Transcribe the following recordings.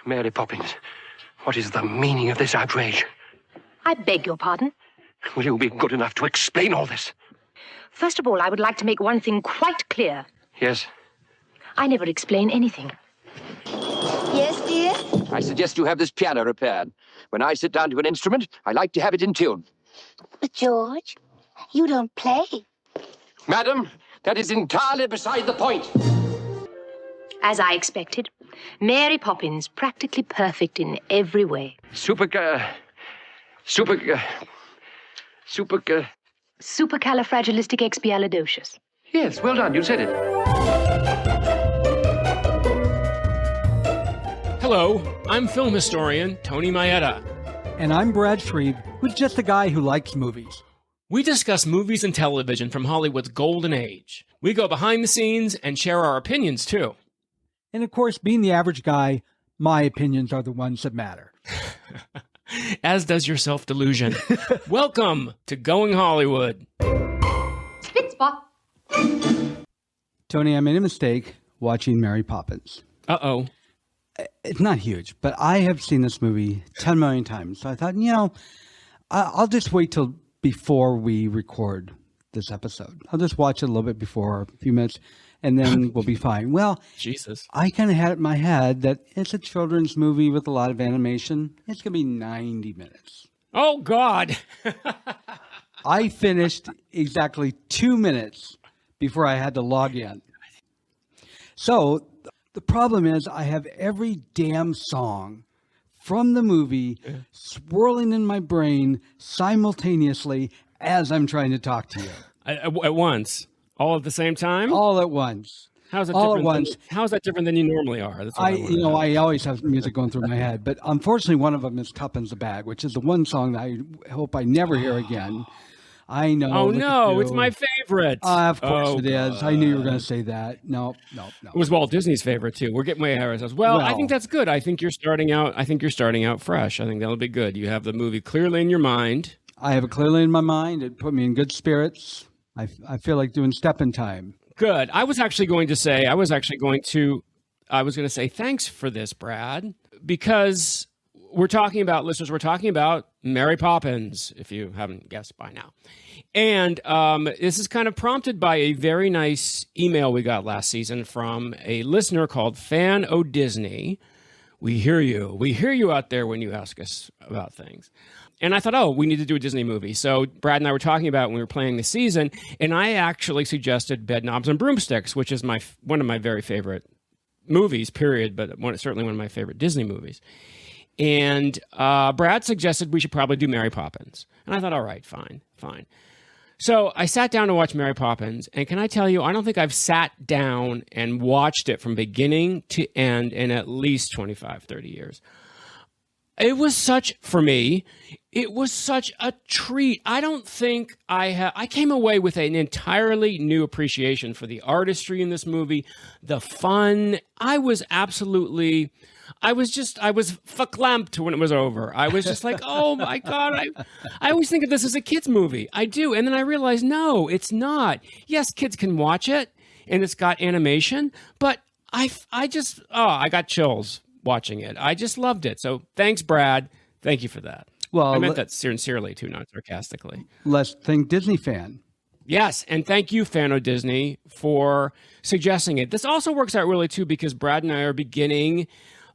Mary Poppins, what is the meaning of this outrage? I beg your pardon? Will you be good enough to explain all this? First of all, I would like to make one thing quite clear. Yes? I never explain anything. Yes, dear? I suggest you have this piano repaired. When I sit down to an instrument, I like to have it in tune. But, George, you don't play. Madam, that is entirely beside the point. As I expected, Mary Poppins, practically perfect in every way. Supercalifragilisticexpialidocious. Yes, well done, you said it. Hello, I'm film historian Tony Maeda. And I'm Brad Shreve, who's just a guy who likes movies. We discuss movies and television from Hollywood's golden age. We go behind the scenes and share our opinions, too. And of course, being the average guy, my opinions are the ones that matter. As does your self-delusion. Welcome to Going Hollywood. Spit spot. Tony, I made a mistake watching Mary Poppins. Uh-oh. It's not huge, but I have seen this movie 10 million times. So I thought, I'll just wait till before we record this episode. I'll just watch it a little bit before, a few minutes, and then we'll be fine. Well, Jesus. I kind of had it in my head that it's a children's movie with a lot of animation. It's going to be 90 minutes. Oh, God. I finished exactly 2 minutes before I had to log in. So the problem is I have every damn song from the movie swirling in my brain simultaneously as I'm trying to talk to you. At once? All at the same time? All at once. How's that all different at once. How's that different than you normally are? That's what I always have music going through my head, but unfortunately one of them is Cup in the Bag, which is the one song that I hope I never hear again. I know. Oh, no, it's my favorite. Of course it is. God. I knew you were going to say that. No. It was Walt Disney's favorite, too. We're getting way ahead of ourselves. Well, I think that's good. I think you're starting out fresh. I think that'll be good. You have the movie clearly in your mind. I have it clearly in my mind. It put me in good spirits. I feel like doing Step in Time. Good. I was going to say thanks for this, Brad, because we're talking about Mary Poppins, if you haven't guessed by now. And this is kind of prompted by a very nice email we got last season from a listener called Fan O Disney. We hear you. We hear you out there when you ask us about things. And I thought, we need to do a Disney movie. So Brad and I were talking about it when we were playing the season, and I actually suggested Bedknobs and Broomsticks, which is one of my very favorite movies, period, but certainly one of my favorite Disney movies. And Brad suggested we should probably do Mary Poppins. And I thought, all right, fine. So I sat down to watch Mary Poppins, and can I tell you, I don't think I've sat down and watched it from beginning to end in at least 25, 30 years. It was such a treat. I don't think I came away with an entirely new appreciation for the artistry in this movie, the fun. I was verklempt when it was over. I was just like, oh my God, I always think of this as a kid's movie. I do. And then I realized, no, it's not. Yes, kids can watch it and it's got animation, but I got chills watching it. I just loved it. So thanks, Brad. Thank you for that. Well, I meant that sincerely too, not sarcastically. Let's think Disney fan. Yes, and thank you, Fano Disney, for suggesting it. This also works out really, too, because Brad and I are beginning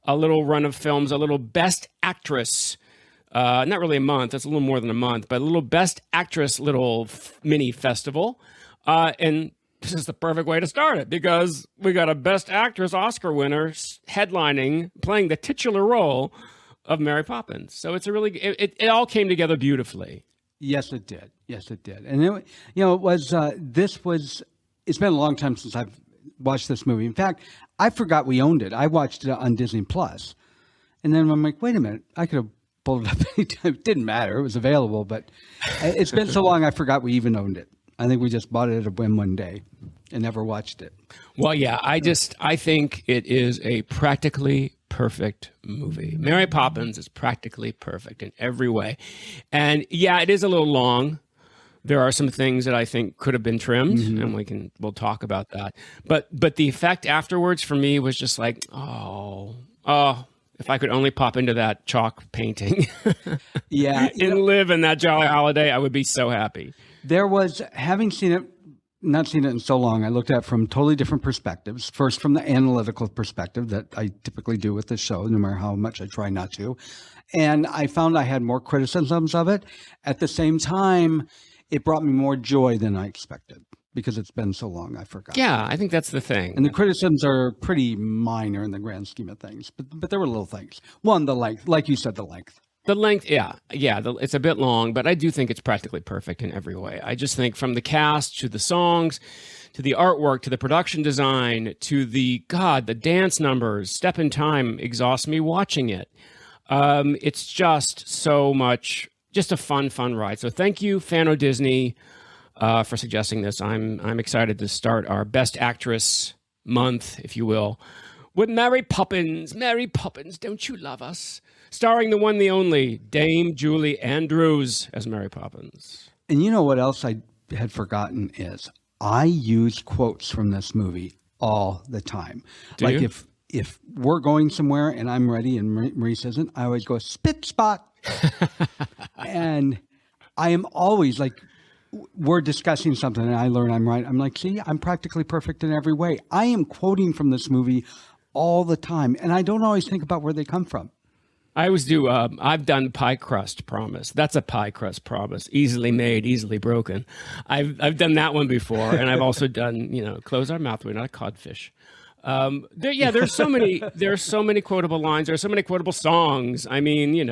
a little run of films, a little Best Actress, not really a month, it's a little more than a month, but a little Best Actress little mini festival. And this is the perfect way to start it, because we got a Best Actress Oscar winner playing the titular role of Mary Poppins. So it's it all came together beautifully. Yes, it did. And it's been a long time since I've watched this movie. In fact, I forgot we owned it. I watched it on Disney Plus. And then I'm like, wait a minute, I could have pulled it up anytime. It didn't matter. It was available, but it's been so long I forgot we even owned it. I think we just bought it at a whim one day and never watched it. Well, yeah, I think it is a practically perfect movie. Mary Poppins is practically perfect in every way. And yeah, it is a little long. There are some things that I think could have been trimmed, and we'll talk about that. But the effect afterwards for me was just like, If I could only pop into that chalk painting Yeah. and live in that jolly holiday, I would be so happy. There was, having seen it, not seen it in so long, I looked at it from totally different perspectives. First, from the analytical perspective that I typically do with this show, no matter how much I try not to. And I found I had more criticisms of it. At the same time, it brought me more joy than I expected because it's been so long, I forgot. Yeah, I think that's the thing. And the criticisms are pretty minor in the grand scheme of things, but there were little things. One, the length, like you said, the length. The length, yeah, it's a bit long, but I do think it's practically perfect in every way. I just think from the cast to the songs, to the artwork, to the production design, to the dance numbers, Step in Time exhausts me watching it. It's just so much, just a fun ride. So thank you, Fano Disney, for suggesting this. I'm excited to start our Best Actress month, if you will, with Mary Poppins. Mary Poppins, don't you love us? Starring the one, the only, Dame Julie Andrews as Mary Poppins. And you know what else I had forgotten is I use quotes from this movie all the time. Do you? If we're going somewhere and I'm ready and Maurice isn't, I always go spit spot. And I am always like, we're discussing something and I learn I'm right. I'm like, see, I'm practically perfect in every way. I am quoting from this movie all the time. And I don't always think about where they come from. I always do. I've done pie crust promise. That's a pie crust promise. Easily made, easily broken. I've done that one before, and I've also done close our mouth. We're not a codfish. There's so many quotable lines. There's so many quotable songs. I mean,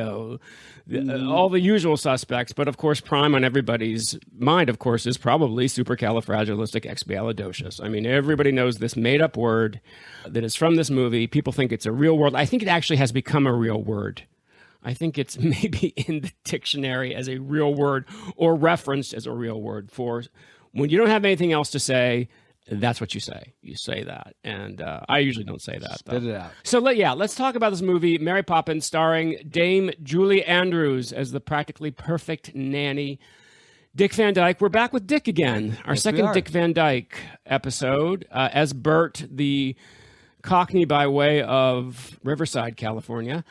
all the usual suspects. But of course, prime on everybody's mind, of course, is probably supercalifragilisticexpialidocious. I mean, everybody knows this made-up word that is from this movie. People think it's a real word. I think it actually has become a real word. I think it's maybe in the dictionary as a real word or referenced as a real word for when you don't have anything else to say. That's what you say. You say that. And I usually don't say that. Spit it out. So, let's talk about this movie, Mary Poppins, starring Dame Julie Andrews as the practically perfect nanny. Dick Van Dyke. We're back with Dick again. Our second Dick Van Dyke episode as Bert, the Cockney by way of Riverside, California.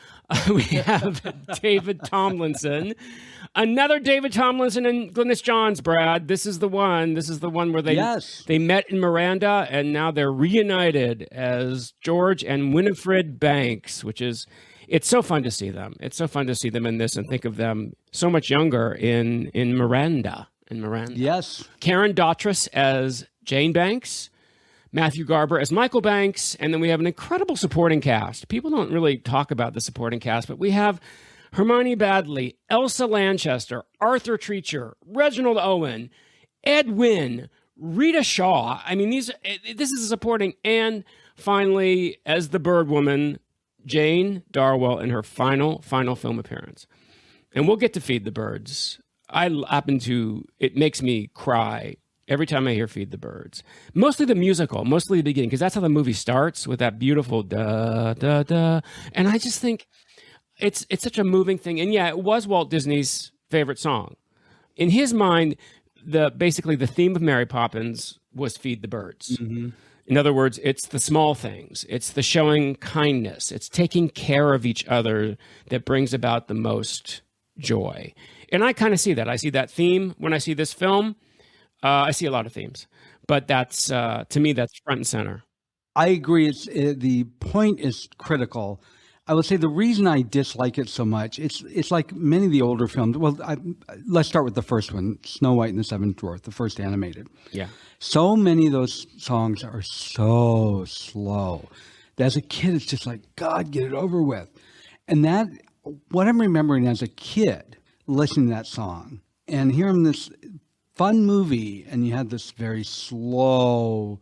We have David Tomlinson. Another David Tomlinson and Glynnis Johns, Brad. This is the one. This is the one where they met in Miranda, and now they're reunited as George and Winifred Banks, it's so fun to see them. It's so fun to see them in this and think of them so much younger in Miranda. Yes. Karen Daughtris as Jane Banks. Matthew Garber as Michael Banks, and then we have an incredible supporting cast. People don't really talk about the supporting cast, but we have Hermione Baddeley, Elsa Lanchester, Arthur Treacher, Reginald Owen, Ed Wynn, Rita Shaw. I mean, this is a supporting, and finally, as the Bird Woman, Jane Darwell in her final film appearance. And we'll get to Feed the Birds. It makes me cry every time I hear Feed the Birds. Mostly the musical, mostly the beginning, because that's how the movie starts, with that beautiful da-da-da. And I just think it's such a moving thing. And yeah, it was Walt Disney's favorite song. In his mind, basically the theme of Mary Poppins was Feed the Birds. Mm-hmm. In other words, it's the small things. It's the showing kindness. It's taking care of each other that brings about the most joy. And I kind of see that. I see that theme when I see this film. I see a lot of themes, but that's to me, that's front and center. I agree. The point is critical. I would say the reason I dislike it so much, it's like many of the older films. Well, let's start with the first one, Snow White and the Seven Dwarfs, the first animated. Yeah. So many of those songs are so slow. As a kid, it's just like, God, get it over with. And what I'm remembering as a kid, listening to that song and hearing this fun movie, and you had this very slow,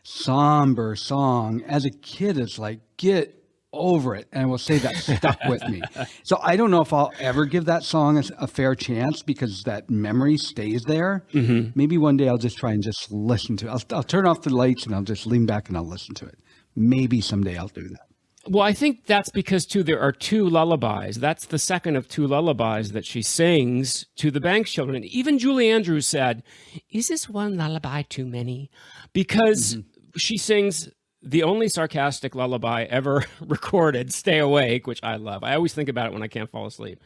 somber song. As a kid, it's like, get over it. And I will say that stuck with me. So I don't know if I'll ever give that song a fair chance because that memory stays there. Mm-hmm. Maybe one day I'll just try and just listen to it. I'll turn off the lights and I'll just lean back and I'll listen to it. Maybe someday I'll do that. Well, I think that's because, too, there are two lullabies. That's the second of two lullabies that she sings to the Banks children. Even Julie Andrews said, is this one lullaby too many? Because she sings the only sarcastic lullaby ever recorded, Stay Awake, which I love. I always think about it when I can't fall asleep.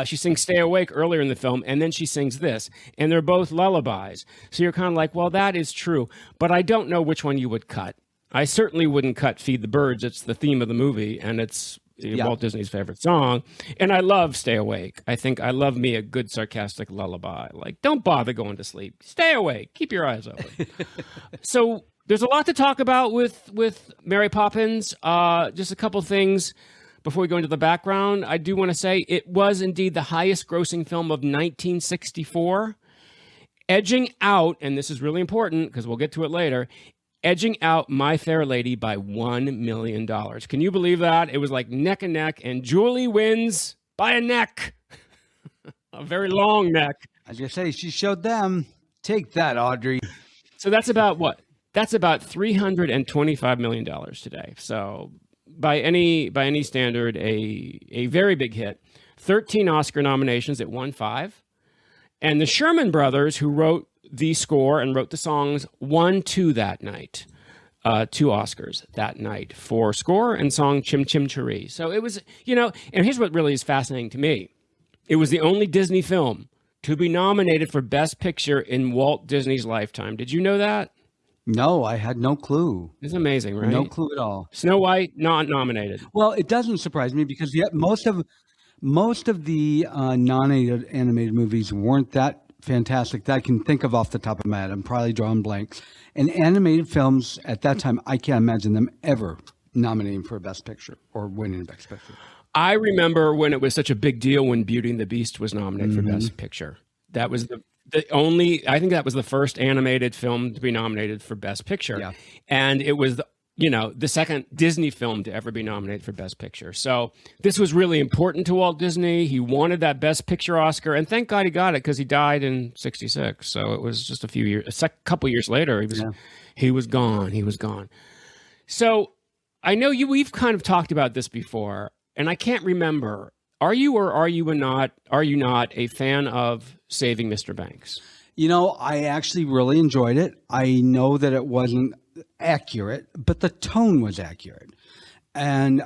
She sings Stay Awake earlier in the film, and then she sings this. And they're both lullabies. So you're kind of like, well, that is true. But I don't know which one you would cut. I certainly wouldn't cut Feed the Birds. It's the theme of the movie, and it's Walt Disney's favorite song. And I love Stay Awake. I love me a good sarcastic lullaby. Like, don't bother going to sleep. Stay awake. Keep your eyes open. So there's a lot to talk about with Mary Poppins. Just a couple things before we go into the background. I do want to say it was indeed the highest grossing film of 1964, edging out, and this is really important because we'll get to it later, edging out My Fair Lady by $1 million. Can you believe that? It was like neck and neck, and Julie wins by a neck. A very long neck. As you say, she showed them. Take that, Audrey. So that's about what? That's about $325 million today. So by any standard, a very big hit. 13 Oscar nominations. It won 5. And the Sherman Brothers, who wrote the score and wrote the songs, won 2 that night. 2 Oscars that night for score and song Chim Chim Cheree. So it was, and here's what really is fascinating to me. It was the only Disney film to be nominated for Best Picture in Walt Disney's lifetime. Did you know that? No, I had no clue. It's amazing, right? No clue at all. Snow White, not nominated. Well, it doesn't surprise me because most of the nominated animated movies weren't that fantastic that I can think of off the top of my head. I'm probably drawing blanks. And animated films at that time, I can't imagine them ever nominating for a Best Picture or winning a Best Picture. I remember when it was such a big deal when Beauty and the Beast was nominated for Best Picture. That was I think that was the first animated film to be nominated for Best Picture. Yeah. And it was the second Disney film to ever be nominated for Best Picture. So this was really important to Walt Disney. He wanted that Best Picture Oscar, and thank God he got it because he died in '66. So it was just a couple years later. He was gone. He was gone. So I know we've kind of talked about this before, and I can't remember. Are you or are you not a fan of Saving Mr. Banks? I actually really enjoyed it. I know that it wasn't accurate, but the tone was accurate. And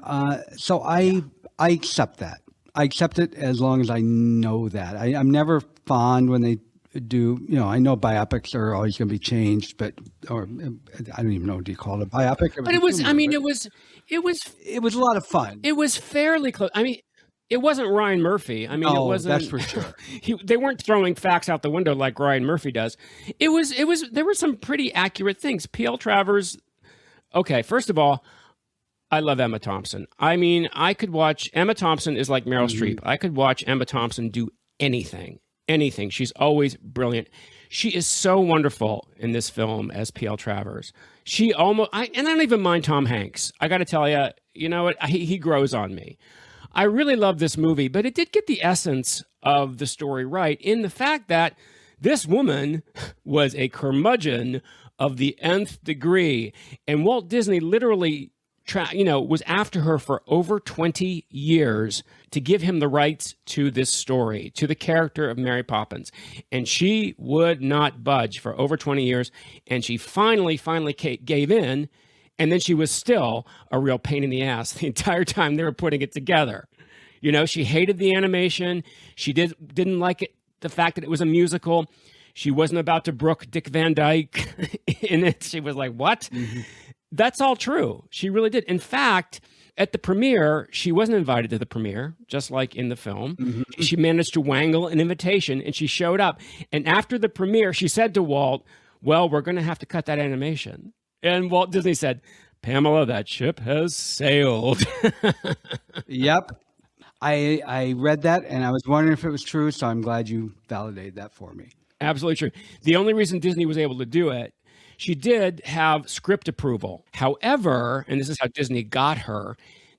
so I accept that. I accept it as long as I know that. I'm never fond when they do, I know biopics are always going to be changed, or I don't even know, do you call it a biopic? But it was a lot of fun. It was fairly close. I mean, it wasn't Ryan Murphy. I mean, it wasn't. That's for sure. They weren't throwing facts out the window like Ryan Murphy does. There were some pretty accurate things. P.L. Travers. Okay, first of all, I love Emma Thompson. I mean, I could watch Emma Thompson is like Meryl Streep. I could watch Emma Thompson do anything. She's always brilliant. She is so wonderful in this film as P.L. Travers. And I don't even mind Tom Hanks. I got to tell you, he grows on me. I really love this movie, but it did get the essence of the story right in the fact that this woman was a curmudgeon of the nth degree, and Walt Disney literally was after her for over 20 years to give him the rights to this story, to the character of Mary Poppins. And she would not budge for over 20 years, and she finally gave in. And then she was still a real pain in the ass the entire time they were putting it together. She hated the animation. She didn't like it, the fact that it was a musical. She wasn't about to brook Dick Van Dyke in it. She was like, what? Mm-hmm. That's all true. She really did. In fact, at the premiere, she wasn't invited to the premiere, just like in the film. Mm-hmm. She managed to wangle an invitation, and she showed up. And after the premiere, she said to Walt, well, we're going to have to cut that animation. And Walt Disney said, Pamela, that ship has sailed. Yep. I read that, and I was wondering if it was true, so I'm glad you validated that for me. Absolutely true. The only reason Disney was able to do it, she did have script approval. However, and this is how Disney got her,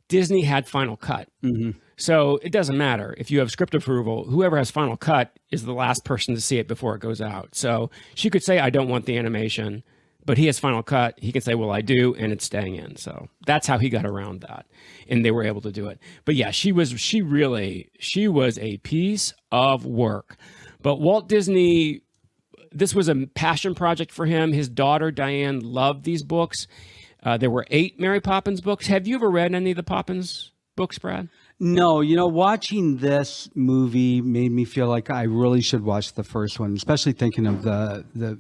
Disney had Final Cut. Mm-hmm. So it doesn't matter. If you have script approval, whoever has Final Cut is the last person to see it before it goes out. So she could say, I don't want the animation. But he has Final Cut. He can say, well, I do, and it's staying in. So that's how he got around that. And they were able to do it. But yeah, she was a piece of work. But Walt Disney, this was a passion project for him. His daughter, Diane, loved these books. There were 8 Mary Poppins books. Have you ever read any of the Poppins books, Brad? No, watching this movie made me feel like I really should watch the first one, especially thinking of the.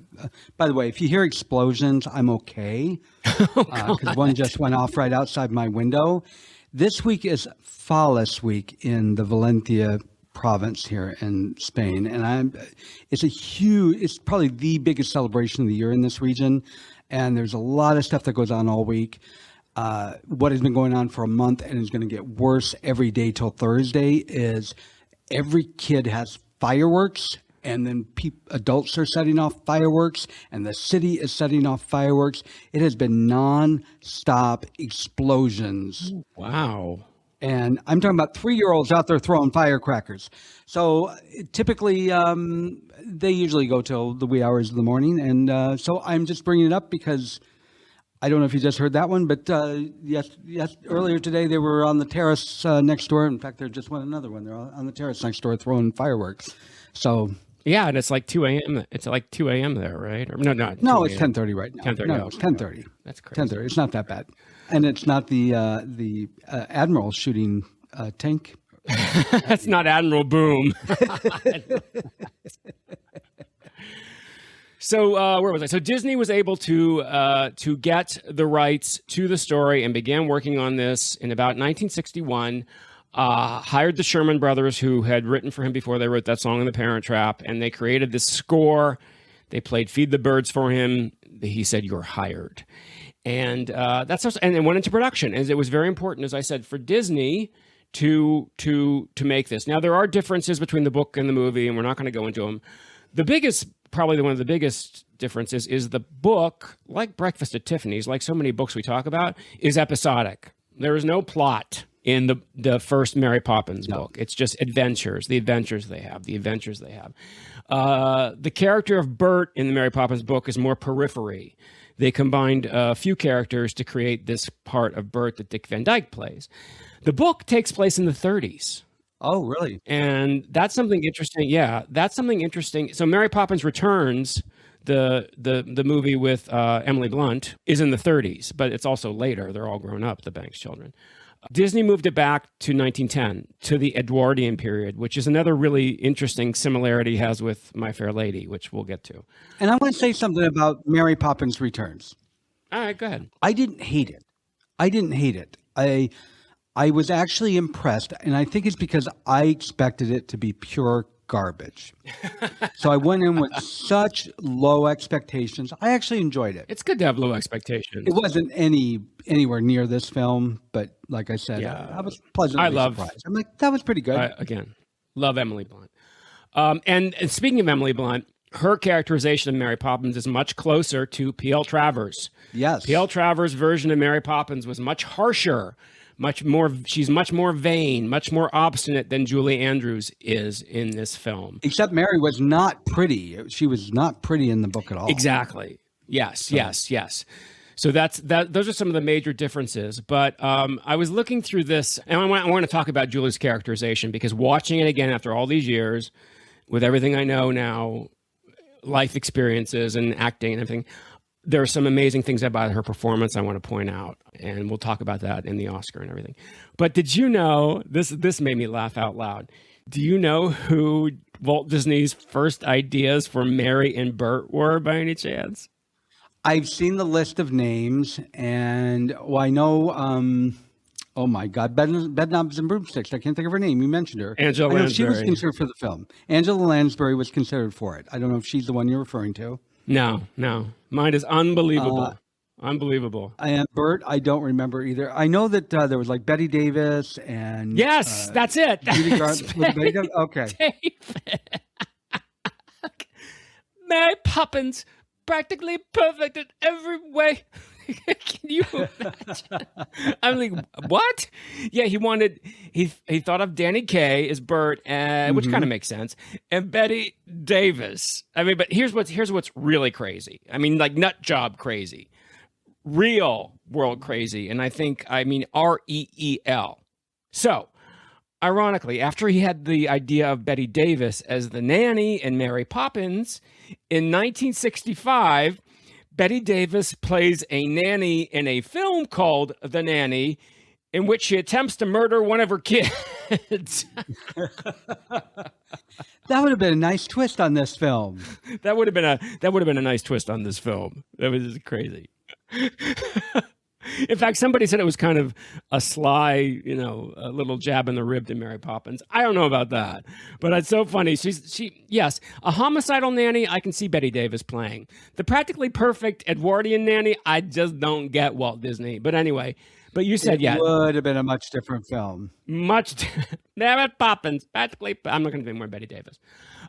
By the way, if you hear explosions, I'm okay, because one just went off right outside my window. This week is Fallas Week in the Valencia province here in Spain, and it's probably the biggest celebration of the year in this region, and there's a lot of stuff that goes on all week. What has been going on for a month and is going to get worse every day till Thursday is every kid has fireworks, and then adults are setting off fireworks, and the city is setting off fireworks. It has been non-stop explosions. Wow. And I'm talking about 3-year-olds out there throwing firecrackers. So typically, they usually go till the wee hours of the morning. And so I'm just bringing it up because I don't know if you just heard that one, but yes, earlier today they were on the terrace next door. In fact, there just went another one. They're on the terrace next door throwing fireworks. So yeah, and it's like 2 a.m. It's like 2 a.m. there, right? Or, no, it's 10:30 right now. 10:30. No, it's 10:30. That's crazy. 10:30. It's not that bad, and it's not the admiral shooting a tank. That's not Admiral Boom. So where was I? So Disney was able to get the rights to the story and began working on this in about 1961. Hired the Sherman Brothers, who had written for him before they wrote that song in The Parent Trap, and they created this score. They played "Feed the Birds" for him. He said, "You're hired," and and it went into production. And it was very important, as I said, for Disney to make this. Now there are differences between the book and the movie, and we're not going to go into them. Probably one of the biggest differences is the book, like Breakfast at Tiffany's, like so many books we talk about, is episodic. There is no plot in the first Mary Poppins book. It's just adventures, the adventures they have. The character of Bert in the Mary Poppins book is more periphery. They combined a few characters to create this part of Bert that Dick Van Dyke plays. The book takes place in the 30s. Oh, really? And that's something interesting. Yeah, that's something interesting. So Mary Poppins Returns, the movie with Emily Blunt, is in the 30s, but it's also later. They're all grown up, the Banks children. Disney moved it back to 1910, to the Edwardian period, which is another really interesting similarity he has with My Fair Lady, which we'll get to. And I want to say something about Mary Poppins Returns. All right, go ahead. I didn't hate it. I was actually impressed, and I think it's because I expected it to be pure garbage. So I went in with such low expectations. I actually enjoyed it. It's good to have low expectations. It wasn't anywhere near this film, but like I said, I was pleasantly surprised. I'm like, that was pretty good. Again, love Emily Blunt. And speaking of Emily Blunt, her characterization of Mary Poppins is much closer to P.L. Travers. Yes. P.L. Travers' version of Mary Poppins was much harsher. She's much more vain, much more obstinate than Julie Andrews is in this film. Except Mary was not pretty. She was not pretty in the book at all. Exactly. Yes. So those are some of the major differences. But I was looking through this, and I want to talk about Julie's characterization, because watching it again after all these years, with everything I know now, life experiences and acting and everything, there are some amazing things about her performance I want to point out, and we'll talk about that in the Oscar and everything. But did you know, this made me laugh out loud. Do you know who Walt Disney's first ideas for Mary and Bert were, by any chance? I've seen the list of names, and I know, oh my God, Bedknobs and Broomsticks. I can't think of her name. You mentioned her. Angela Lansbury. She was considered for the film. Angela Lansbury was considered for it. I don't know if she's the one you're referring to. No. Mine is unbelievable. Unbelievable. And Bert, I don't remember either. I know that there was like Betty Davis and... Yes, that's it. Judy Garland. Was it Betty Davis? Okay. David. Mary Poppins, practically perfect in every way. Can you imagine? I'm like, what? Yeah, he thought of Danny Kaye as Bert, which kind of makes sense, and Betty Davis. I mean, but here's what's really crazy. I mean, like nut job crazy, real world crazy, and I mean REEL. So, ironically, after he had the idea of Betty Davis as the nanny in Mary Poppins, in 1965. Betty Davis plays a nanny in a film called The Nanny, in which she attempts to murder one of her kids. That would have been a nice twist on this film. That would have been a nice twist on this film. That was just crazy. In fact, somebody said it was kind of a sly, a little jab in the rib to Mary Poppins. I don't know about that, but it's so funny. Yes, a homicidal nanny, I can see Betty Davis playing. The practically perfect Edwardian nanny, I just don't get Walt Disney. But anyway, but you said, it would have been a much different film. Mary Poppins, practically. I'm not going to do more Betty Davis.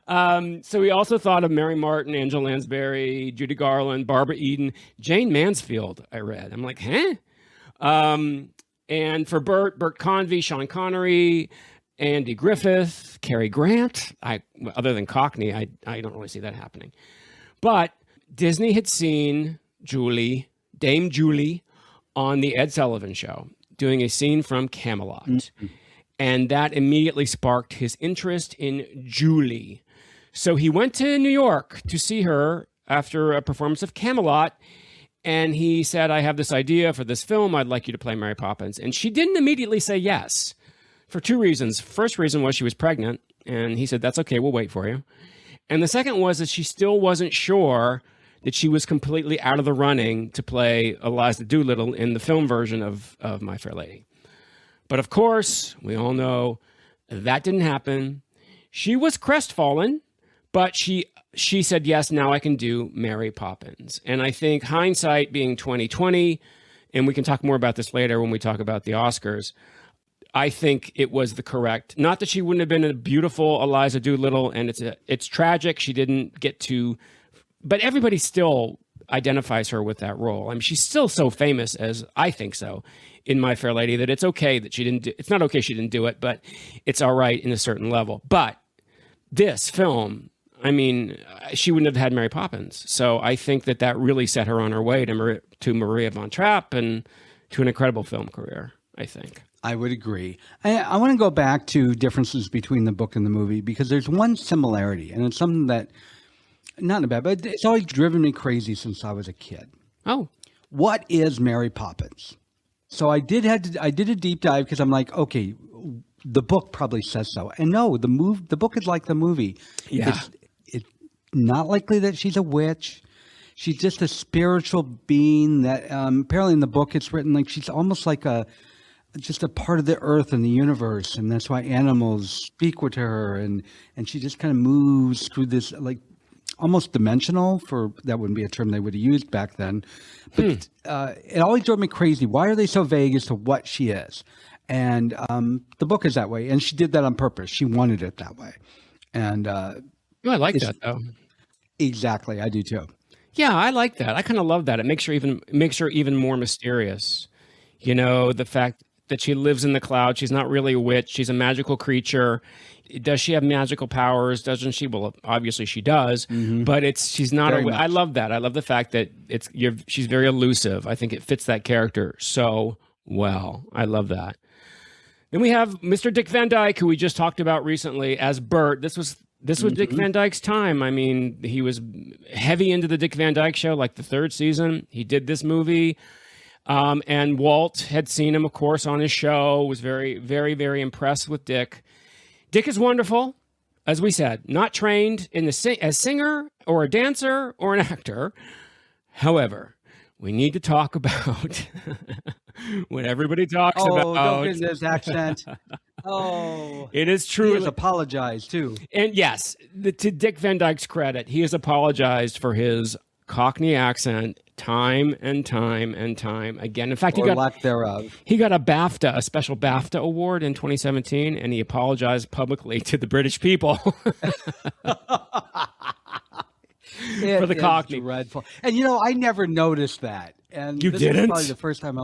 So we also thought of Mary Martin, Angela Lansbury, Judy Garland, Barbara Eden, Jane Mansfield, I read. I'm like, huh? And for Bert Convey, Sean Connery, Andy Griffith, Cary Grant. Other than Cockney, I don't really see that happening. But Disney had seen Dame Julie, on the Ed Sullivan Show, doing a scene from Camelot. Mm-hmm. And that immediately sparked his interest in Julie. So he went to New York to see her after a performance of Camelot. And he said, I have this idea for this film. I'd like you to play Mary Poppins. And she didn't immediately say yes for two reasons. First reason was she was pregnant. And he said, that's okay, we'll wait for you. And the second was that she still wasn't sure that she was completely out of the running to play Eliza Doolittle in the film version of My Fair Lady. But of course, we all know that didn't happen. She was crestfallen, but she said, yes, now I can do Mary Poppins. And I think hindsight being 2020, and we can talk more about this later when we talk about the Oscars, I think it was the correct, not that she wouldn't have been a beautiful Eliza Doolittle, and it's tragic she didn't get to, but everybody still identifies her with that role. I mean, she's still so famous, as I think so, in My Fair Lady, that it's okay that she didn't do, it's not okay she didn't do it, but it's all right in a certain level. But this film, I mean, she wouldn't have had Mary Poppins. So I think that really set her on her way to Maria von Trapp and to an incredible film career, I think. I would agree. I want to go back to differences between the book and the movie, because there's one similarity, and it's something that, not in a bad, but it's always driven me crazy since I was a kid. Oh. What is Mary Poppins? So I did a deep dive, because I'm like, okay, the book probably says so. And no, the book is like the movie. Yeah. It's not likely that she's a witch. She's just a spiritual being that apparently in the book it's written like she's almost like just a part of the earth and the universe, and that's why animals speak with her, and she just kind of moves through this like almost dimensional, for that wouldn't be a term they would have used back then, but it always drove me crazy. Why are they so vague as to what she is? And the book is that way, and she did that on purpose. She wanted it that way, and I like that though. Exactly, I do too. Yeah, I like that. I kind of love that. It makes her even more mysterious. You know, the fact that she lives in the cloud. She's not really a witch. She's a magical creature. Does she have magical powers? Doesn't she? Well, obviously she does, but she's not a witch. I love that. I love the fact that she's very elusive. I think it fits that character so well. I love that. Then we have Mr. Dick Van Dyke, who we just talked about recently as Bert. This was Dick Van Dyke's time. I mean, he was heavy into the Dick Van Dyke Show, like the third season. He did this movie. And Walt had seen him, of course, on his show, was very, very, very impressed with Dick. Dick is wonderful, as we said, not trained as singer or a dancer or an actor. However, we need to talk about when everybody talks about... Oh, don't get in this accent. Oh. It is true. He has apologized, too. And yes, to Dick Van Dyke's credit, he has apologized for his Cockney accent time and time and time again. In fact, he got lack thereof. He got a special BAFTA award in 2017, and he apologized publicly to the British people for the Cockney. Dreadful. And I never noticed that. And you this didn't? Was probably the first time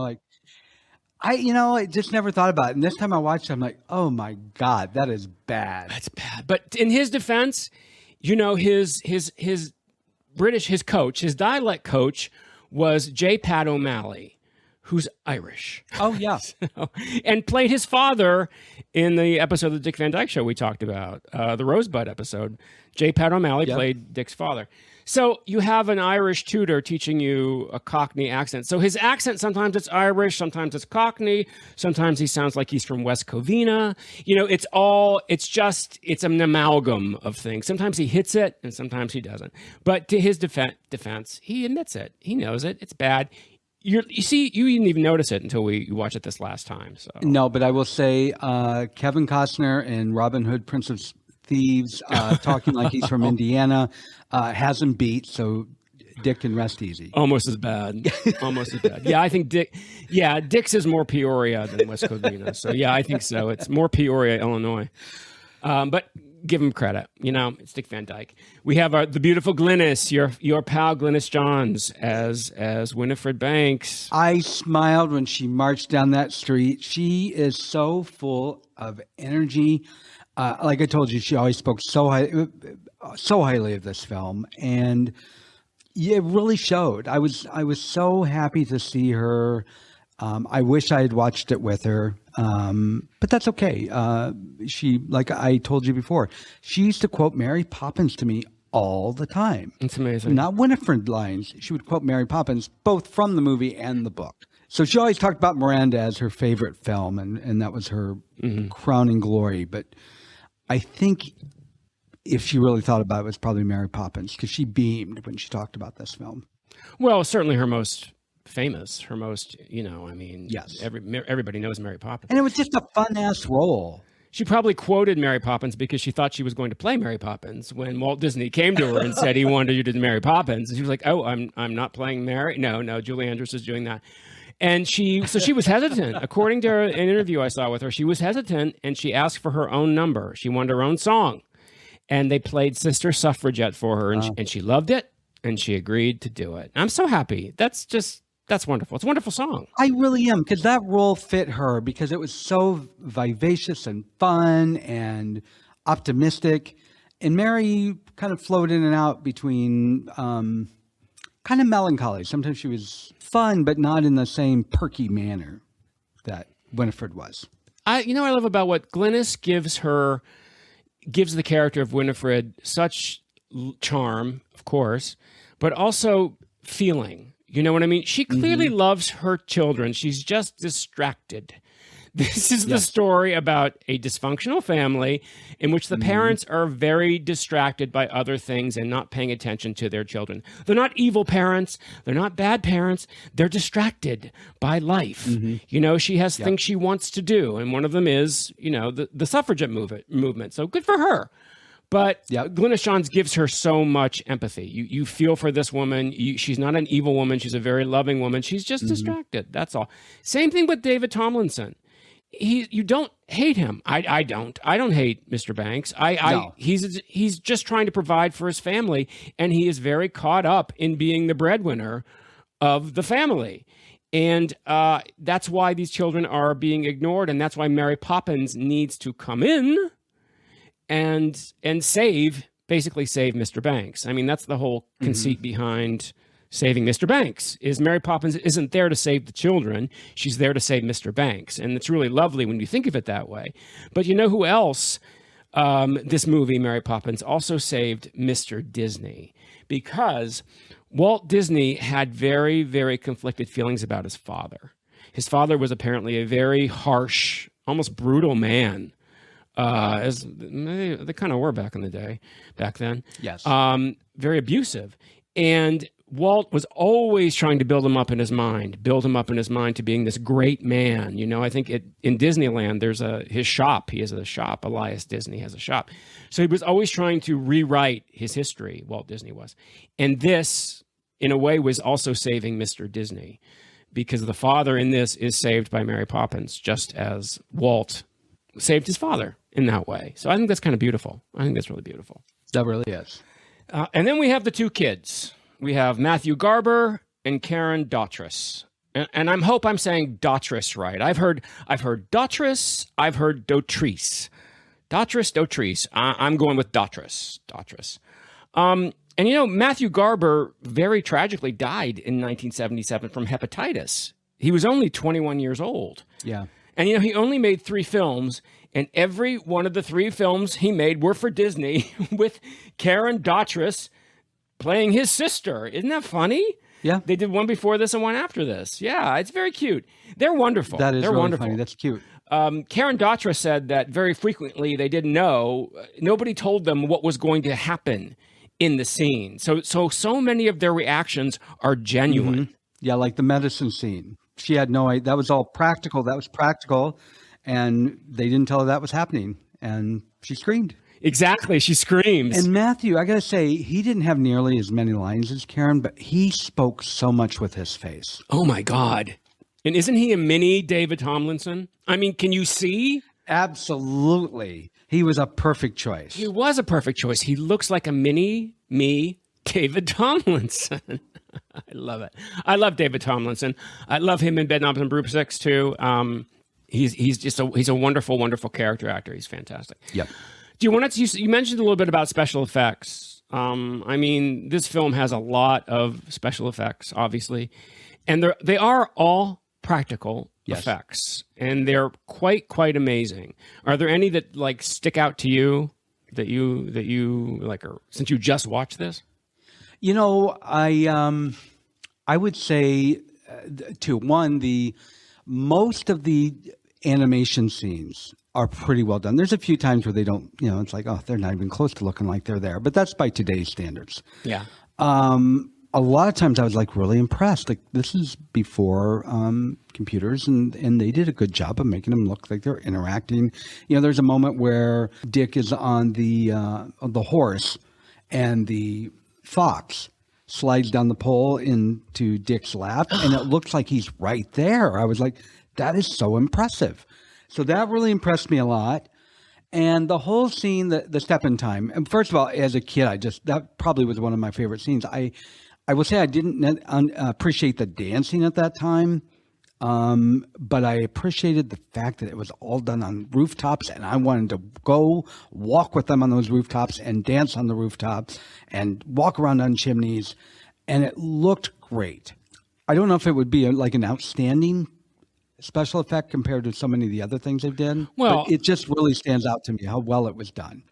I just never thought about it. And this time I watched it, I'm like, oh my God, that is bad. That's bad. But in his defense, his coach, his dialect coach, was J. Pat O'Malley, who's Irish. Oh, yeah. And played his father in the episode of the Dick Van Dyke Show we talked about, the Rosebud episode. J. Pat O'Malley played Dick's father. So you have an Irish tutor teaching you a Cockney accent. So his accent, sometimes it's Irish, sometimes it's Cockney, sometimes he sounds like he's from West Covina. It's an amalgam of things. Sometimes he hits it and sometimes he doesn't. But to his defense, he admits it. He knows it. It's bad. You didn't even notice it until we watched it this last time. So No, but I will say Kevin Costner in Robin Hood, Prince of Thieves, talking like he's from Indiana, has him beat, so Dick can rest easy. Almost as bad. Almost as bad. Yeah, I think Dick's is more Peoria than West Covina. So yeah, I think so. It's more Peoria, Illinois. But give him credit. It's Dick Van Dyke. We have the beautiful Glynnis, your pal Glynnis Johns as Winifred Banks. I smiled when she marched down that street. She is so full of energy. Like I told you, she always spoke so highly of this film, and it really showed. I was so happy to see her. I wish I had watched it with her, but that's okay. She, like I told you before, she used to quote Mary Poppins to me all the time. It's amazing. Not Winifred lines. She would quote Mary Poppins, both from the movie and the book. So she always talked about Miranda as her favorite film, and that was her crowning glory. But I think if she really thought about it, it was probably Mary Poppins, because she beamed when she talked about this film. Well, certainly her most famous, yes. Everybody knows Mary Poppins. And it was just a fun-ass role. She probably quoted Mary Poppins because she thought she was going to play Mary Poppins when Walt Disney came to her and said he wanted you to do Mary Poppins. And she was like, "Oh, I'm not playing Mary. No, Julie Andrews is doing that." And she was hesitant. According to an interview I saw with her, she was hesitant, and she asked for her own number. She wanted her own song. And they played Sister Suffragette for her, and she loved it, and she agreed to do it. I'm so happy. That's wonderful. It's a wonderful song. I really am, because that role fit her, because it was so vivacious and fun and optimistic. And Mary kind of flowed in and out between kind of melancholy. Sometimes she was fun, but not in the same perky manner that Winifred was. I love about what Glynnis gives the character of Winifred such charm, of course, but also feeling. You know what I mean? She clearly loves her children. She's just distracted. This is the story about a dysfunctional family in which the parents are very distracted by other things and not paying attention to their children. They're not evil parents. They're not bad parents. They're distracted by life. She has things she wants to do. And one of them is, the suffragette movement. So good for her. But Glynnis Johns gives her so much empathy. You feel for this woman. She's not an evil woman. She's a very loving woman. She's just distracted. That's all. Same thing with David Tomlinson. You don't hate him. I don't hate Mr. Banks. No. He's just trying to provide for his family, and he is very caught up in being the breadwinner of the family. And that's why these children are being ignored, and that's why Mary Poppins needs to come in and basically save Mr. Banks. I mean, that's the whole conceit behind saving Mr. Banks, is Mary Poppins isn't there to save the children. She's there to save Mr. Banks. And it's really lovely when you think of it that way. But you know who else, this movie, Mary Poppins, also saved Mr. Disney, because Walt Disney had very, very conflicted feelings about his father. His father was apparently a very harsh, almost brutal man. As they kind of were back then. Yes. Very abusive. And Walt was always trying to build him up in his mind to being this great man. I think in Disneyland, there's his shop. He has a shop. Elias Disney has a shop. So he was always trying to rewrite his history, Walt Disney was. And this, in a way, was also saving Mr. Disney, because the father in this is saved by Mary Poppins, just as Walt saved his father in that way. So I think that's kind of beautiful. I think that's really beautiful. That really is. And then we have the two kids. We have Matthew Garber and Karen Daughtris. And I hope I'm saying Daughtris right. I've heard Daughtris. I've heard Dautrice. Daughtris. I'm going with Daughtris. And Matthew Garber very tragically died in 1977 from hepatitis. He was only 21 years old. Yeah. And, he only made 3 films, and every one of the 3 films he made were for Disney, with Karen Daughtris playing his sister. Isn't that funny? Yeah. They did one before this and one after this. Yeah, it's very cute. They're wonderful. That is They're really wonderful. funny. That's cute. Karen Daughter said that very frequently they didn't know. Nobody told them what was going to happen in the scene. So many of their reactions are genuine. Mm-hmm. Yeah, like the medicine scene. She had no idea. That was all practical. That was practical. And they didn't tell her that was happening. And she screamed. Exactly. She screams. And Matthew, I got to say, he didn't have nearly as many lines as Karen, but he spoke so much with his face. Oh, my God. And isn't he a mini David Tomlinson? I mean, can you see? Absolutely. He was a perfect choice. He was a perfect choice. He looks like a mini me, David Tomlinson. I love it. I love David Tomlinson. I love him in Bedknobs and Broomsticks too. He's a wonderful, wonderful character actor. He's fantastic. Yep. Do you want to? You mentioned a little bit about special effects. I mean, this film has a lot of special effects, obviously, and they are all practical effects, and they're quite amazing. Are there any that like stick out to you that you like, or since you just watched this? You know, I would say most of the animation scenes are pretty well done. There's a few times where they don't, it's like, oh, they're not even close to looking like they're there. But that's by today's standards. Yeah. A lot of times I was like really impressed. Like this is before computers, and they did a good job of making them look like they're interacting. There's a moment where Dick is on the horse, and the fox slides down the pole into Dick's lap, and it looks like he's right there. I was like, that is so impressive. So that really impressed me a lot. And the whole scene, the step in time. And first of all, as a kid, that probably was one of my favorite scenes. I will say I didn't appreciate the dancing at that time, but I appreciated the fact that it was all done on rooftops, and I wanted to go walk with them on those rooftops and dance on the rooftops and walk around on chimneys, and it looked great. I don't know if it would be like an outstanding special effect compared to so many of the other things they've done. Well, but it just really stands out to me how well it was done.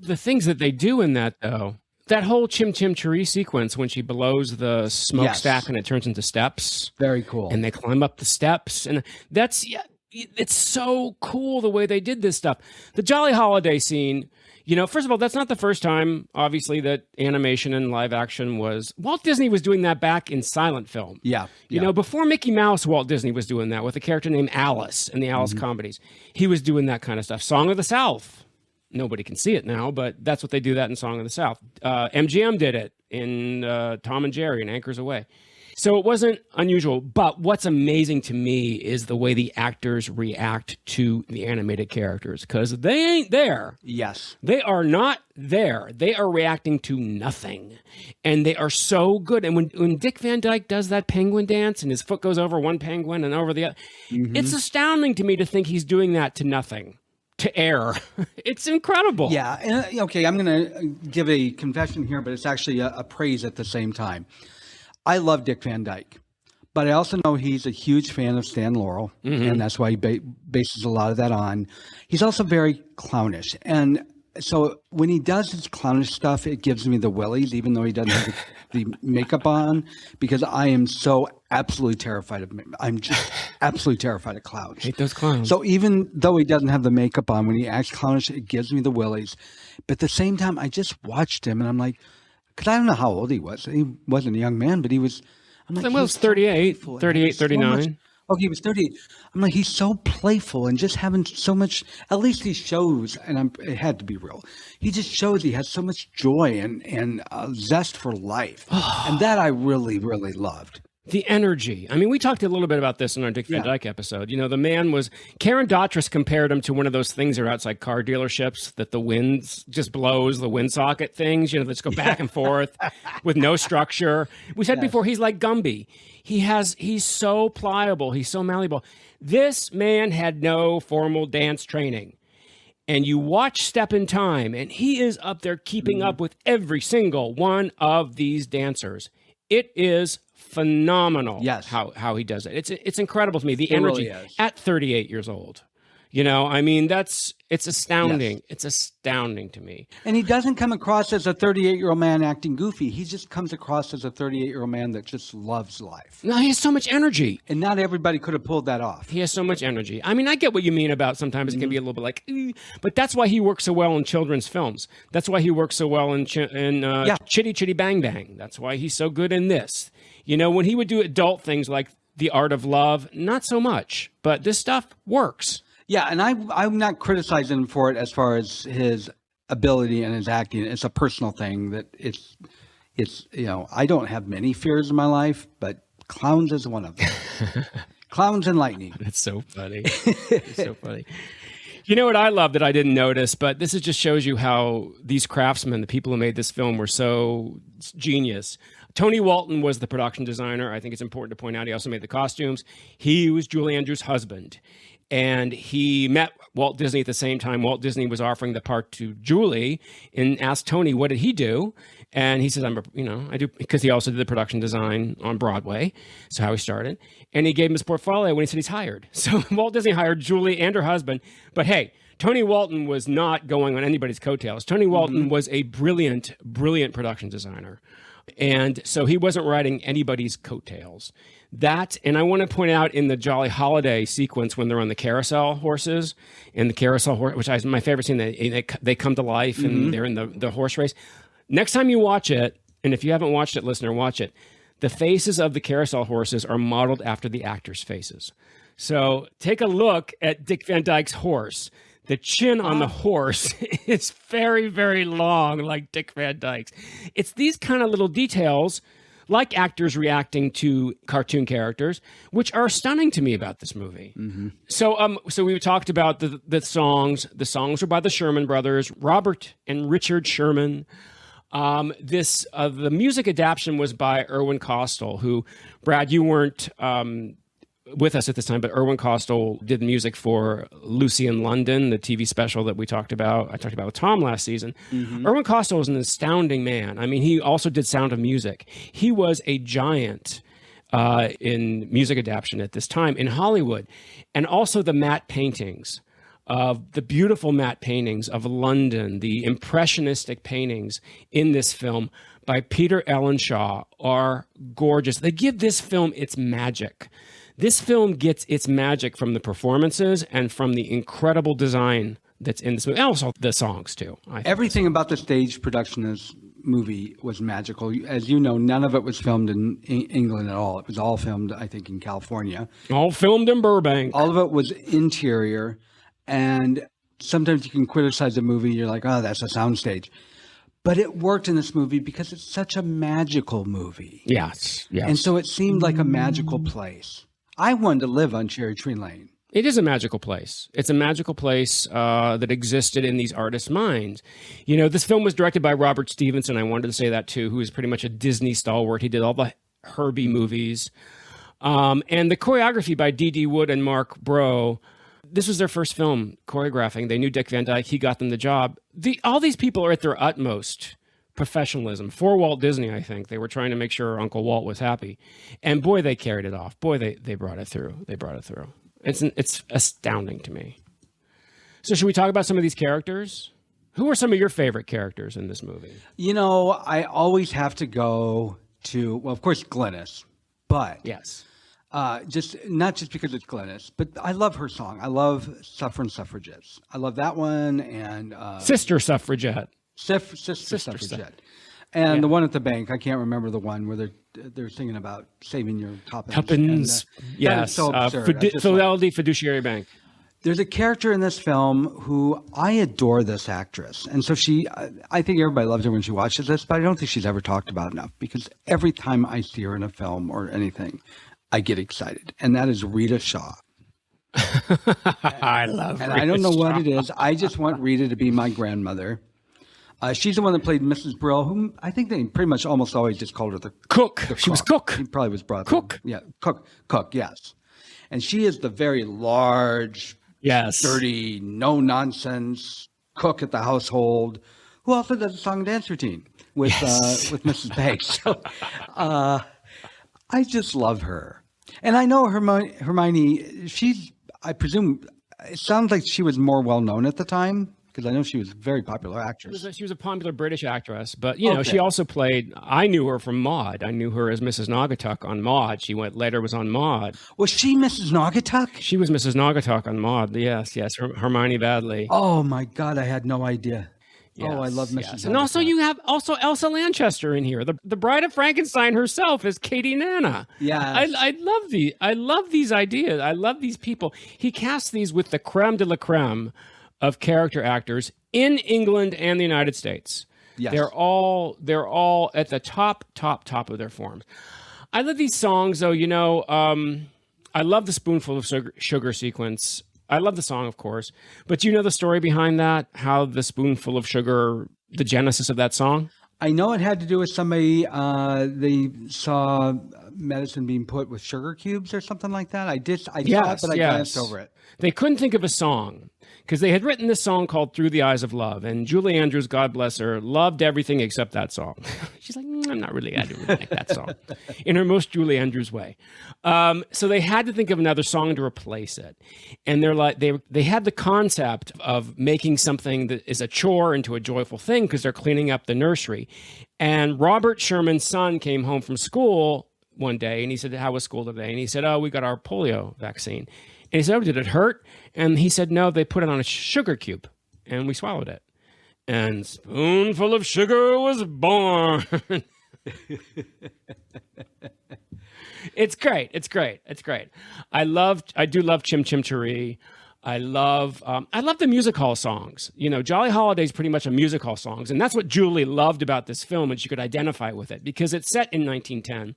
The things that they do in that, though, that whole Chim Chim Cheree sequence when she blows the smokestack and it turns into steps. Very cool. And they climb up the steps. And it's so cool the way they did this stuff. The Jolly Holiday scene, first of all, that's not the first time, obviously, that animation and live action was. Walt Disney was doing that back in silent film. Yeah. Before Mickey Mouse, Walt Disney was doing that with a character named Alice in the Alice comedies. He was doing that kind of stuff. Song of the South. Nobody can see it now, but that's what they do that in Song of the South. MGM did it in Tom and Jerry and Anchors Away. So it wasn't unusual. But what's amazing to me is the way the actors react to the animated characters, because they ain't there. Yes. They are not there. They are reacting to nothing. And they are so good. And when Dick Van Dyke does that penguin dance and his foot goes over one penguin and over the other, it's astounding to me to think he's doing that to nothing. To air. It's incredible. Yeah. And, okay, I'm going to give a confession here, but it's actually a praise at the same time. I love Dick Van Dyke, but I also know he's a huge fan of Stan Laurel, and that's why he bases a lot of that on. He's also very clownish. And so when he does his clownish stuff, it gives me the willies, even though he doesn't have the makeup on, because I am so absolutely terrified of I'm just absolutely terrified of clowns. Hate those clowns. So even though he doesn't have the makeup on, when he acts clownish, it gives me the willies. But at the same time, I just watched him, and I'm like, because I don't know how old he was. He wasn't a young man, but he was. I'm like, he was 38, 39. Oh, he was 38. I'm like, he's so playful and just having so much, at least he shows, and it had to be real, he just shows he has so much joy and zest for life. And that I really, really loved. The energy. I mean, we talked a little bit about this in our Dick Van Dyke episode. The man was, Karen Daughtris compared him to one of those things that are outside car dealerships that the wind just blows, the wind socket things, that just go back and forth with no structure. We said before, he's like Gumby. He's so pliable. He's so malleable. This man had no formal dance training. And you watch Step in Time, and he is up there keeping up with every single one of these dancers. It is phenomenal. Yes. How he does it. It's incredible to me. The It energy really is. at 38 years old. I mean, it's astounding. Yes. It's astounding to me. And he doesn't come across as a 38-year-old man acting goofy. He just comes across as a 38-year-old man that just loves life. No, he has so much energy. And not everybody could have pulled that off. He has so much energy. I mean, I get what you mean about sometimes it can be a little bit like, but that's why he works so well in children's films. That's why he works so well in Chitty Chitty Bang Bang. That's why he's so good in this. When he would do adult things like The Art of Love, not so much. But this stuff works. Yeah, and I'm not criticizing him for it as far as his ability and his acting. It's a personal thing that it's I don't have many fears in my life, but clowns is one of them. Clowns and lightning. It's so funny. It's so funny. You know what I love that I didn't notice, but this just shows you how these craftsmen, the people who made this film, were so genius. Tony Walton was the production designer. I think it's important to point out he also made the costumes. He was Julie Andrews' husband. And he met Walt Disney at the same time. Walt Disney was offering the part to Julie and asked Tony, what did he do? And he says, I do, because he also did the production design on Broadway. So how he started. And he gave him his portfolio when he said he's hired. So Walt Disney hired Julie and her husband. But hey, Tony Walton was not going on anybody's coattails. Tony Walton was a brilliant, brilliant production designer. And so he wasn't riding anybody's coattails. That, and I want to point out in the Jolly Holiday sequence when they're on the carousel horses, and the carousel horse, which is my favorite scene, they come to life and they're in the horse race. Next time you watch it, and if you haven't watched it, listener, watch it. The faces of the carousel horses are modeled after the actors' faces. So take a look at Dick Van Dyke's horse. The chin on the horse is very, very long, like Dick Van Dyke's. It's these kind of little details, like actors reacting to cartoon characters, which are stunning to me about this movie. So we talked about the songs. The songs were by the Sherman Brothers, Robert and Richard Sherman. The music adaptation was by Irwin Costal, who, Brad, you weren't with us at this time, but Irwin Costal did music for Lucy in London, the TV special that I talked about with Tom last season. Irwin Costal is an astounding man. I mean, he also did Sound of Music. He was a giant in music adaptation at this time in Hollywood. And also the matte paintings of the beautiful matte paintings of London, the impressionistic paintings in this film by Peter Ellenshaw are gorgeous. They give this film its magic. This film gets its magic from the performances and from the incredible design that's in this movie, and also the songs, too. Everything about the stage production of this movie was magical. As you know, none of it was filmed in England at all. It was all filmed, I think, in California. All filmed in Burbank. All of it was interior, and sometimes you can criticize a movie, you're like, oh, that's a soundstage. But it worked in this movie because it's such a magical movie. Yes. And so it seemed like a magical place. I wanted to live on Cherry Tree Lane. It is a magical place. It's a magical place that existed in these artists' minds. This film was directed by Robert Stevenson. I wanted to say that too, who is pretty much a Disney stalwart. He did all the Herbie movies. And the choreography by D.D. Wood and Mark Bro. This was their first film choreographing. They knew Dick Van Dyke. He got them the job. All these people are at their utmost professionalism. For Walt Disney, I think. They were trying to make sure Uncle Walt was happy. And boy, they carried it off. Boy, they brought it through. It's astounding to me. So should we talk about some of these characters? Who are some of your favorite characters in this movie? I always have to go to, well, of course, Glynnis. But yes, not just because it's Glynnis, but I love her song. I love Suffering Suffragettes. I love that one. And Sister Suffragette. Sister Suffragette. And the one at the bank, I can't remember the one where they're singing about saving your tuppence. Yes. So Fidelity Fiduciary Bank. There's a character in this film who I adore this actress. And so I think everybody loves her when she watches this, but I don't think she's ever talked about enough because every time I see her in a film or anything, I get excited. And that is Rita Shaw. I love Rita I don't know Shaw. what it is. I just want Rita to be my grandmother. She's the one that played Mrs. Brill, whom I think they pretty much almost always just called her the Cook. The she was Cook. He probably was brought Cook. Yeah, Cook, yes. And she is the very large, sturdy, no-nonsense cook at the household who also does a song and dance routine with Mrs. Banks. So I just love her. And I know Hermione, I presume It sounds like she was more well known at the time, because I know she was a very popular actress. She was a popular British actress, but you know, Okay. she also played. I knew her from Maude. I knew her as Mrs. Naugatuck on Maude. She later was on Maude. Was she Mrs. Naugatuck? She was Mrs. Naugatuck on Maude. Yes, Hermione Baddeley. Oh my God, I had no idea. Yes, I love Mrs. yes. And also Naugatuck. you have Elsa Lanchester in here. The Bride of Frankenstein herself is Katie Nana. Yes. I love these ideas. I love these people. He cast these with the creme de la creme of character actors in England and the United States. Yes. They're all at the top of their forms. I love these songs though, you know, I love the spoonful of sugar sequence. I love the song, of course, but do you know the story behind that? How the spoonful of sugar, the genesis of that song? I know it had to do with somebody, they saw medicine being put with sugar cubes or something like that. I saw it, but I glanced over it. They couldn't think of a song because they had written this song called Through the Eyes of Love. And Julie Andrews, God bless her, loved everything except that song. She's like, I don't really like that song in her most Julie Andrews way. So they had to think of another song to replace it. And they're like, they had the concept of making something that is a chore into a joyful thing because they're cleaning up the nursery. And Robert Sherman's son came home from school one day and he said, how was school today? And he said, oh, we got our polio vaccine. And he said, oh, did it hurt? And he said, no, they put it on a sugar cube and we swallowed it. And spoonful of sugar was born. It's great. It's great. It's great. I do love Chim Chim Cheree. I love the music hall songs. You know, Jolly Holiday's pretty much a music hall songs. And that's what Julie loved about this film. And she could identify with it because it's set in 1910.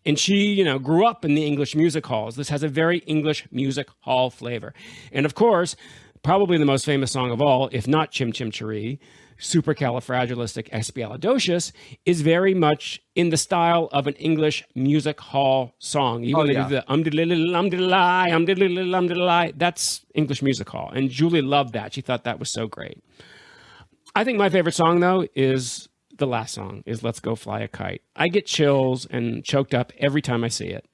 And she, you know, grew up in the English music halls. This has a very English music hall flavor. And of course, probably the most famous song of all, if not Chim Chim Cheree, Supercalifragilisticexpialidocious, is very much in the style of an English music hall song. Even they do the um-diddle-diddle-um-diddle-lie, that's English music hall. And Julie loved that. She thought that was so great. I think my favorite song, though, is the last song, is Let's Go Fly a Kite. I get chills and choked up every time I see it.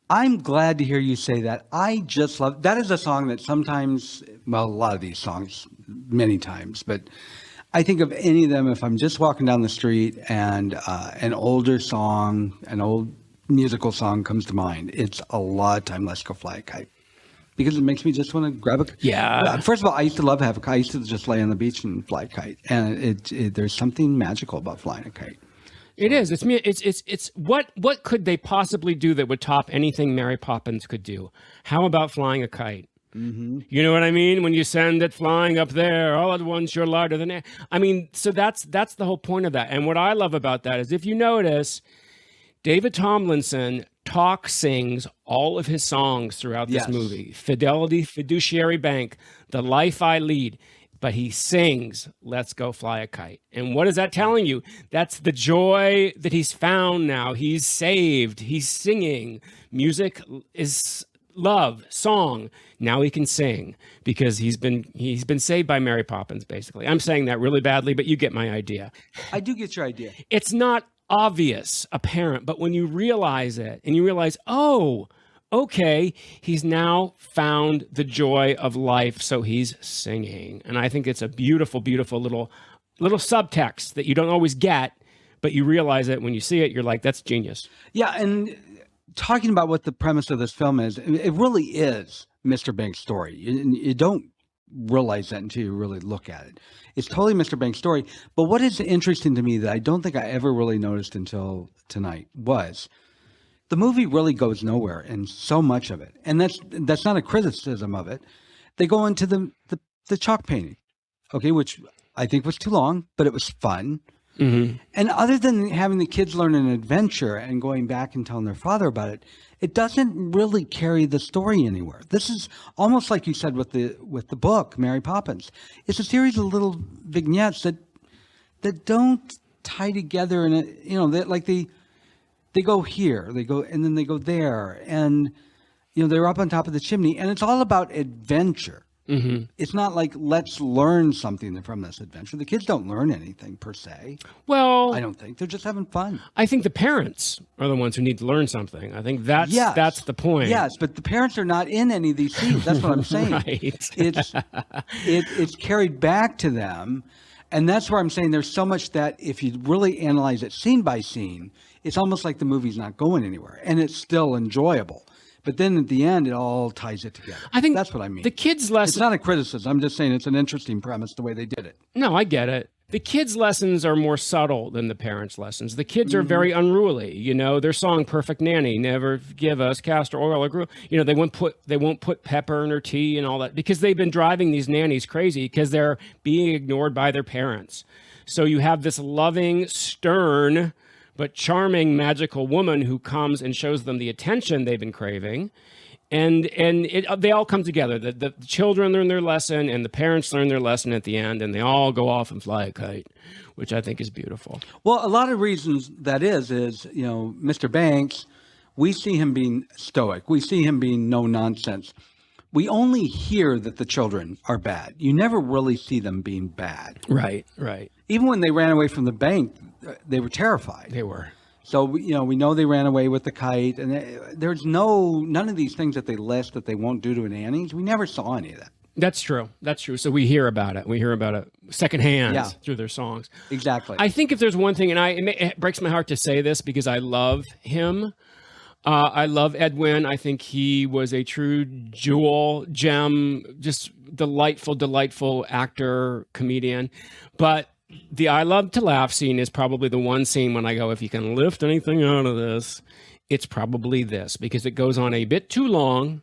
I'm glad to hear you say that. I just love, that is a song that sometimes, well, a lot of these songs, many times, but I think of any of them if I'm just walking down the street and an older song, an old musical song comes to mind. It's a lot of time, Let's Go Fly a Kite. Because it makes me just want to grab a kite. Yeah. First of all, I used to love have a kite. I used to just lay on the beach and fly a kite. And there's something magical about flying a kite. It is. It's what could they possibly do that would top anything Mary Poppins could do? How about flying a kite? Mm-hmm. You know what I mean? When you send it flying up there, all at once you're lighter than air. I mean, so that's the whole point of that. And what I love about that is if you notice, David Tomlinson sings all of his songs throughout this movie. Fidelity, Fiduciary Bank, The Life I Lead. But he sings, Let's Go Fly a Kite. And what is that telling you? That's the joy that he's found now. He's saved. He's singing. Music is love, song. Now he can sing because he's been saved by Mary Poppins, basically. I'm saying that really badly, but you get my idea. I do get your idea. It's not obvious, apparent, but when you realize it and you realize, oh, okay, he's now found the joy of life, so he's singing. And I think it's a beautiful, beautiful little subtext that you don't always get, but you realize it when you see it. You're like, that's genius. Yeah, and talking about what the premise of this film is, it really is Mr. Banks' story. You don't realize that until you really look at it. It's totally Mr. Banks' story. But what is interesting to me that I don't think I ever really noticed until tonight was the movie really goes nowhere in so much of it. And that's not a criticism of it. They go into the chalk painting, okay, which I think was too long, but it was fun. Mm-hmm. And other than having the kids learn an adventure and going back and telling their father about it, it doesn't really carry the story anywhere. This is almost like you said with the book, Mary Poppins. It's a series of little vignettes that don't tie together in a, you know, they go here, they go, and then they go there, and you know they're up on top of the chimney, and it's all about adventure. It's not like, let's learn something from this adventure. The kids don't learn anything per se. Well, I don't think. They're just having fun. I think the parents are the ones who need to learn something. I think that's the point. Yes, but the parents are not in any of these scenes. That's what I'm saying. Right. It's carried back to them. And that's where I'm saying there's so much that if you really analyze it scene by scene, it's almost like the movie's not going anywhere. And it's still enjoyable. But then at the end, it all ties it together. I think that's what I mean. The kids' lesson. It's not a criticism. I'm just saying it's an interesting premise the way they did it. No, I get it. The kids' lessons are more subtle than the parents' lessons. The kids are very unruly. You know, their song "Perfect Nanny," never give us castor oil or gruel. You know, they won't put pepper in her tea and all that because they've been driving these nannies crazy because they're being ignored by their parents. So you have this loving, stern, but charming, magical woman who comes and shows them the attention they've been craving. And they all come together. The children learn their lesson and the parents learn their lesson at the end, and they all go off and fly a kite, which I think is beautiful. Well, a lot of reasons that is, you know, Mr. Banks, we see him being stoic. We see him being no nonsense. We only hear that the children are bad. You never really see them being bad. Right, right. Even when they ran away from the bank, they were terrified. They were. So, we know they ran away with the kite, and there's none of these things that they list that they won't do to nannies. We never saw any of that. That's true. That's true. So we hear about it. We hear about it secondhand through their songs. Exactly. I think if there's one thing, and it breaks my heart to say this because I love him. I love Ed Wynn. I think he was a true gem, just delightful actor, comedian. But the I love to laugh scene is probably the one scene when I go, if you can lift anything out of this, it's probably this, because it goes on a bit too long.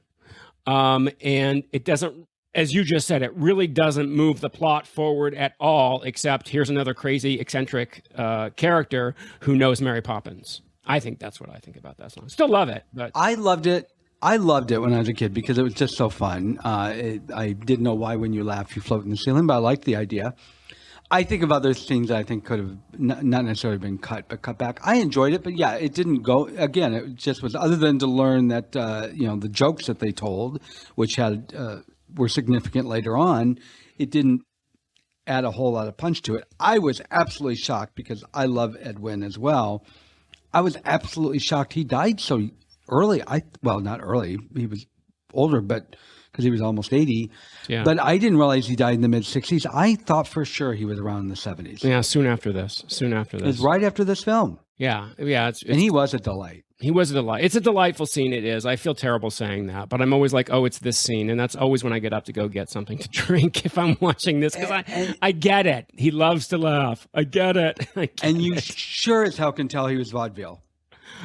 And it doesn't, as you just said, it really doesn't move the plot forward at all, except here's another crazy, eccentric character who knows Mary Poppins. I think that's what I think about that song. Still love it, but I loved it. I loved it when I was a kid because it was just so fun. I didn't know why when you laugh you float in the ceiling, but I liked the idea. I think of other things that I think could have not necessarily been cut, but cut back. I enjoyed it, but yeah, it didn't go. Again, it just was, other than to learn that the jokes that they told, which were significant later on, it didn't add a whole lot of punch to it. I was absolutely shocked because I love Ed Wynn as well. I was absolutely shocked he died so early. Not early. He was older, but because he was almost 80. Yeah. But I didn't realize he died in the mid-60s. I thought for sure he was around in the 70s. Yeah, soon after this. It was right after this film. Yeah. And he was a delight. He was a delight. It's a delightful scene. It is. I feel terrible saying that, but I'm always like, oh, it's this scene. And that's always when I get up to go get something to drink if I'm watching this, because I get it. He loves to laugh. I get it. You sure as hell can tell he was vaudeville.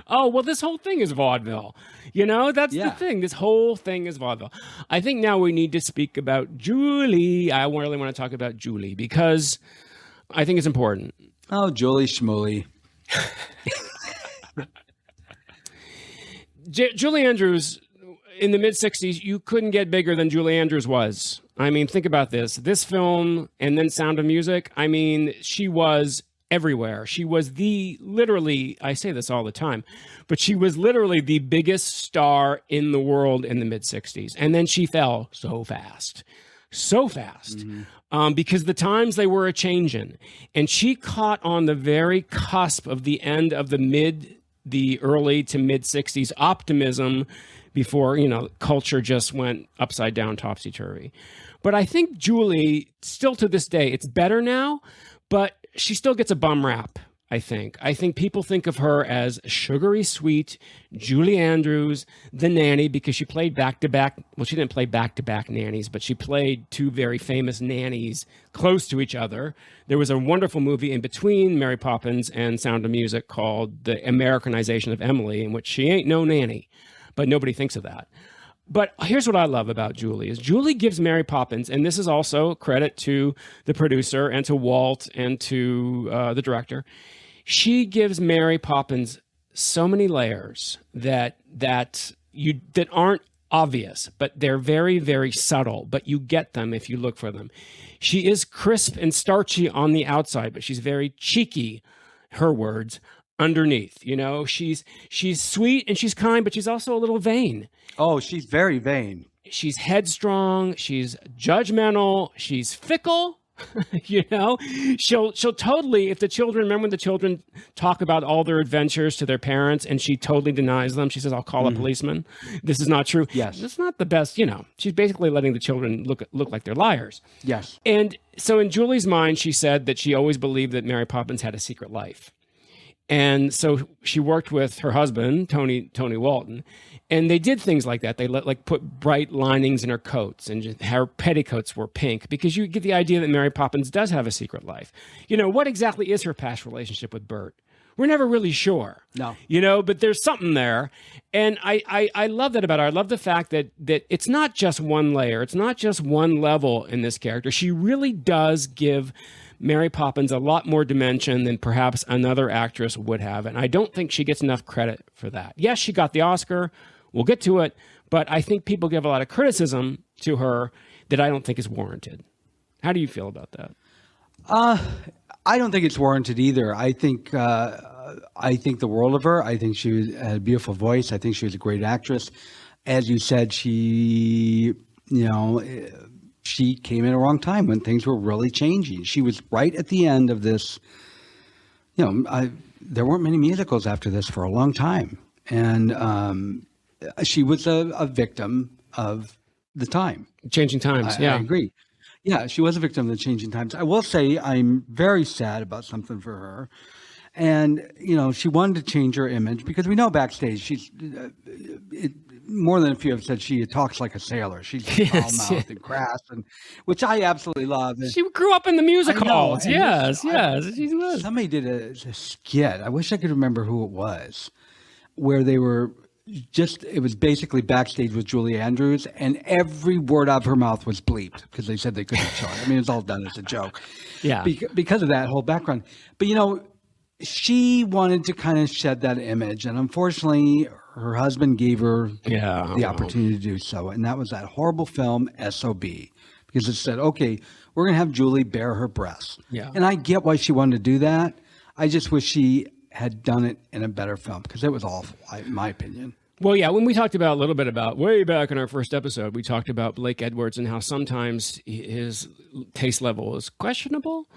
Oh, well, this whole thing is vaudeville. That's the thing. This whole thing is vaudeville. I think now we need to speak about Julie. I really want to talk about Julie because I think it's important. Oh, Julie Schmoolie. Julie Andrews, in the mid-'60s, you couldn't get bigger than Julie Andrews was. I mean, think about this. This film and then Sound of Music, I mean, she was everywhere. She was literally, I say this all the time, but she was literally the biggest star in the world in the mid-'60s. And then she fell so fast. Because the times they were a-changin'. And she caught on the very cusp of the end of the early to mid-'60s optimism before, culture just went upside down, topsy-turvy. But I think Julie, still to this day, it's better now, but she still gets a bum rap, I think. I think people think of her as sugary sweet Julie Andrews, the nanny, because she played back-to-back. Well, she didn't play back-to-back nannies, but she played two very famous nannies close to each other. There was a wonderful movie in between Mary Poppins and Sound of Music called The Americanization of Emily, in which she ain't no nanny, but nobody thinks of that. But here's what I love about Julie is Julie gives Mary Poppins, and this is also credit to the producer and to Walt and to the director. She gives Mary Poppins so many layers that aren't obvious, but they're very, very subtle, but you get them if you look for them. She is crisp and starchy on the outside, but she's very cheeky, her words, underneath. You know, she's sweet and she's kind, but she's also a little vain. Oh, she's very vain. She's headstrong. She's judgmental. She's fickle. You know, she'll totally, if the children, remember when the children talk about all their adventures to their parents and she totally denies them. She says, I'll call a policeman. This is not true. Yes. It's not the best, you know, she's basically letting the children look like they're liars. Yes. And so in Julie's mind, she said that she always believed that Mary Poppins had a secret life. And so she worked with her husband, Tony Walton, and they did things like that. They put bright linings in her coats, and her petticoats were pink, because you get the idea that Mary Poppins does have a secret life. You know, what exactly is her past relationship with Bert? We're never really sure. No. You know, but there's something there. And I love that about her. I love the fact that it's not just one layer. It's not just one level in this character. She really does give Mary Poppins a lot more dimension than perhaps another actress would have. And I don't think she gets enough credit for that. Yes, she got the Oscar. We'll get to it. But I think people give a lot of criticism to her that I don't think is warranted. How do you feel about that? I don't think it's warranted either. I think the world of her. I think she had a beautiful voice. I think she was a great actress. As you said, she came in a wrong time when things were really changing. She was right at the end of this. You know, there weren't many musicals after this for a long time, and she was a victim of the time. Changing times. I agree. Yeah, she was a victim of the changing times. I will say I'm very sad about something for her. And, you know, she wanted to change her image because we know backstage she's more than a few have said she talks like a sailor. She's foul-mouthed and crass, and which I absolutely love. And she grew up in the music halls. Yes. She was. Somebody did a skit. I wish I could remember who it was, where they were it was basically backstage with Julie Andrews, and every word out of her mouth was bleeped because they said they couldn't show it. I mean, it's all done as a joke. Yeah. Because of that whole background. But, you know, she wanted to kind of shed that image, and unfortunately her husband gave her the opportunity to do so, and that was that horrible film S.O.B., because it said, okay, we're going to have Julie bare her breasts. Yeah. And I get why she wanted to do that. I just wish she had done it in a better film, because it was awful, in my opinion. Well, yeah, when we talked about a little bit about way back in our first episode, we talked about Blake Edwards and how sometimes his taste level is questionable.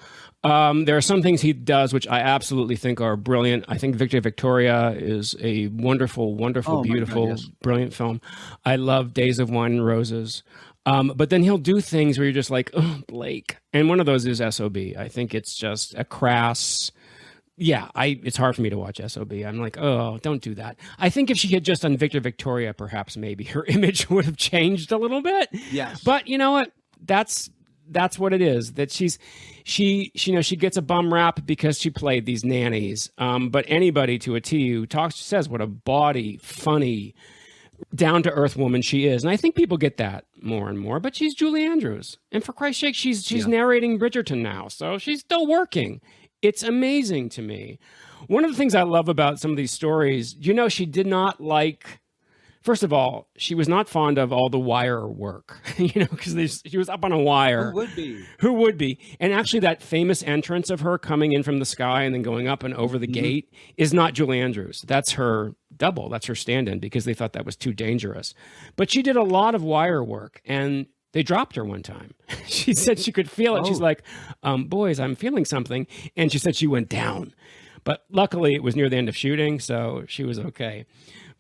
There are some things he does which I absolutely think are brilliant. I think Victoria is a wonderful, beautiful, brilliant film. I love Days of Wine and Roses. But then he'll do things where you're just like, oh, Blake. And one of those is S.O.B. I think it's just a crass... Yeah, it's hard for me to watch S.O.B. I'm like, oh, don't do that. I think if she had just done Victoria, perhaps maybe her image would have changed a little bit. Yes. But you know what? That's what it is. That she gets a bum rap because she played these nannies. But anybody to a T who says what a bawdy, funny, down to earth woman she is. And I think people get that more and more. But she's Julie Andrews. And for Christ's sake, she's narrating Bridgerton now. So she's still working. It's amazing to me. One of the things I love about some of these stories, you know, she did not like, first of all, she was not fond of all the wire work, you know, because she was up on a wire. Who would be? And actually that famous entrance of her coming in from the sky and then going up and over the gate is not Julie Andrews. That's her double. That's her stand-in, because they thought that was too dangerous. But she did a lot of wire work, and they dropped her one time. She said she could feel it. Oh. She's like, boys, I'm feeling something. And she said she went down. But luckily, it was near the end of shooting, so she was okay.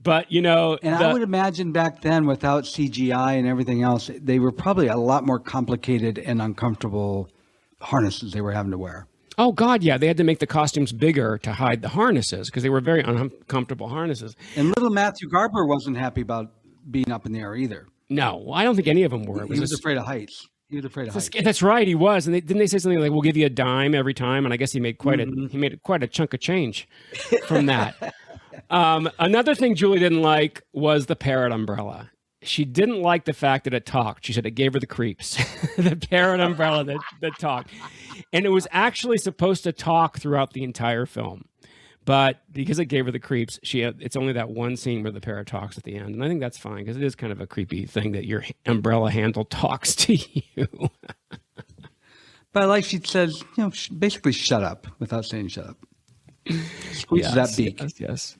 But, you know... And I would imagine back then, without CGI and everything else, they were probably a lot more complicated and uncomfortable harnesses they were having to wear. Oh, God, yeah. They had to make the costumes bigger to hide the harnesses, because they were very uncomfortable harnesses. And little Matthew Garber wasn't happy about being up in the air either. No, I don't think any of them were. He was afraid of heights. That's right, he was. And didn't they say something like, "We'll give you a dime every time"? And I guess he made quite a chunk of change from that. Another thing Julie didn't like was the parrot umbrella. She didn't like the fact that it talked. She said it gave her the creeps. The parrot umbrella that talked, and it was actually supposed to talk throughout the entire film. But because it gave her the creeps, it's only that one scene where the parrot talks at the end. And I think that's fine, because it is kind of a creepy thing that your umbrella handle talks to you. But like she says, you know, basically shut up without saying shut up. squeezes that beak. Yes.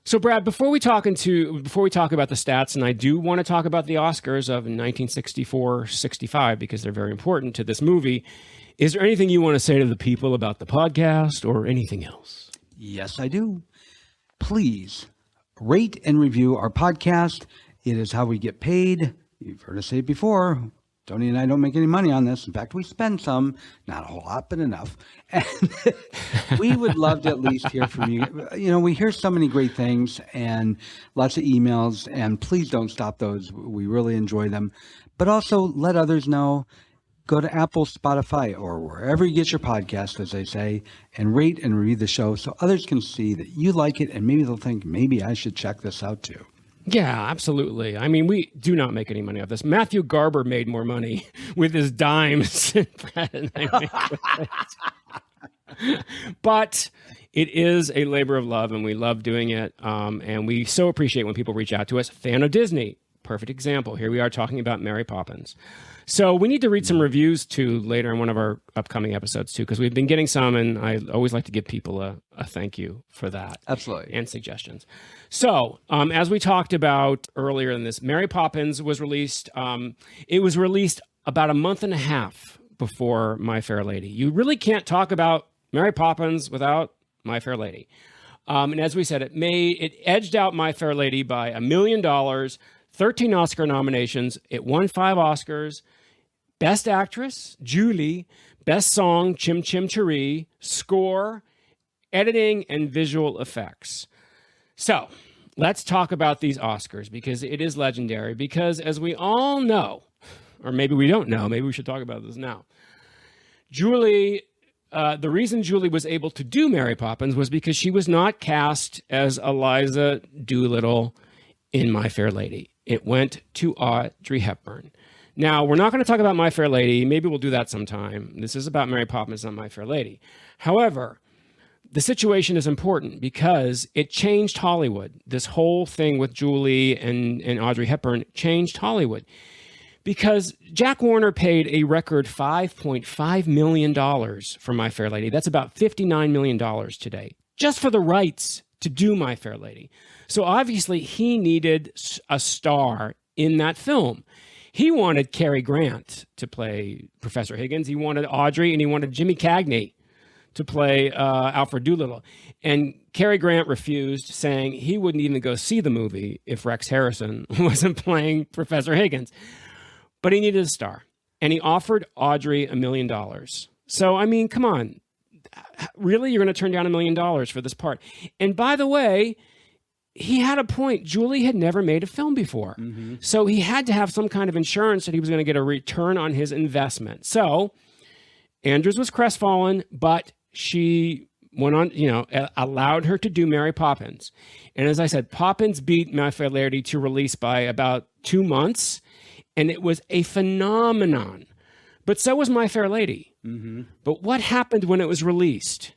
So, Brad, before we talk about the stats, and I do want to talk about the Oscars of 1964-65 because they're very important to this movie, is there anything you want to say to the people about the podcast or anything else? Yes, I do. Please rate and review our podcast. It is how we get paid. You've heard us say it before. Tony and I don't make any money on this. In fact, we spend some, not a whole lot, but enough. And we would love to at least hear from you. You know, we hear so many great things and lots of emails, and please don't stop those. We really enjoy them. But also let others know. Go to Apple, Spotify, or wherever you get your podcast, as they say, and rate and review the show so others can see that you like it, and maybe they'll think, maybe I should check this out too. Yeah, absolutely. I mean, we do not make any money off this. Matthew Garber made more money with his dimes than Brad and I make with it. But it is a labor of love, and we love doing it. And we so appreciate when people reach out to us. Fan of Disney, perfect example. Here we are talking about Mary Poppins. So we need to read some reviews too later in one of our upcoming episodes too, because we've been getting some, and I always like to give people a thank you for that. Absolutely. And suggestions. So as we talked about earlier in this, Mary Poppins was released. It was released about a month and a half before My Fair Lady. You really can't talk about Mary Poppins without My Fair Lady. And as we said, it edged out My Fair Lady by $1 million, 13 Oscar nominations. It won 5 Oscars. Best Actress, Julie. Best Song, Chim Chim Cheree. Score, Editing, and Visual Effects. So, let's talk about these Oscars because it is legendary. Because as we all know, or maybe we don't know, maybe we should talk about this now. Julie, the reason Julie was able to do Mary Poppins was because she was not cast as Eliza Doolittle in My Fair Lady. It went to Audrey Hepburn. Now, we're not going to talk about My Fair Lady. Maybe we'll do that sometime. This is about Mary Poppins, not My Fair Lady. However, the situation is important because it changed Hollywood. This whole thing with Julie and Audrey Hepburn changed Hollywood because Jack Warner paid a record $5.5 million for My Fair Lady. That's about $59 million today, just for the rights to do My Fair Lady. So obviously he needed a star in that film. He wanted Cary Grant to play Professor Higgins. He wanted Audrey, and he wanted Jimmy Cagney to play Alfred Doolittle. And Cary Grant refused, saying he wouldn't even go see the movie if Rex Harrison wasn't playing Professor Higgins. But he needed a star, and he offered Audrey $1 million. So, I mean, come on. Really? You're going to turn down $1 million for this part? And by the way, he had a point. Julie had never made a film before. Mm-hmm. So he had to have some kind of insurance that he was going to get a return on his investment. So Andrews was crestfallen, but she went on, allowed her to do Mary Poppins. And as I said, Poppins beat My Fair Lady to release by about 2 months, and it was a phenomenon. But so was My Fair Lady. Mm-hmm. But what happened when it was released?